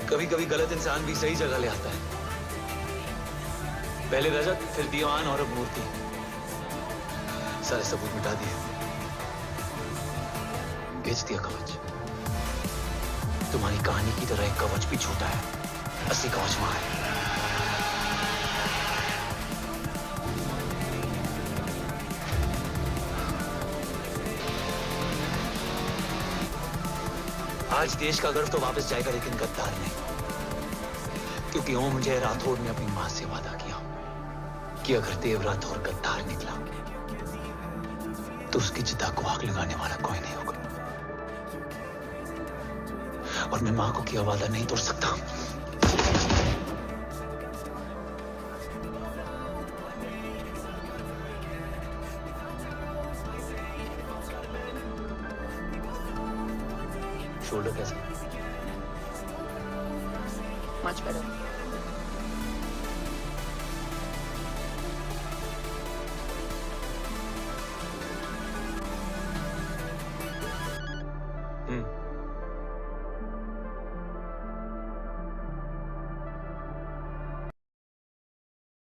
कभी कभी गलत इंसान भी सही जगह ले आता है। पहले रजत, फिर दीवान और अब मूर्ति। सारे सबूत मिटा दिए, बेच दिया कवच। तुम्हारी कहानी की तरह एक कवच भी झूठा है, असली कवच वहां है। आज देश का गर्व तो वापस जाएगा, लेकिन गद्दार नहीं। क्योंकि ओम जय राठौड़ ने अपनी मां से वादा किया कि अगर देव राठौड़ गद्दार निकला तो उसकी चिता को आग लगाने वाला कोई नहीं होगा। और मैं मां को किया वादा नहीं तोड़ सकता। शोल्डर कैसा? Much better.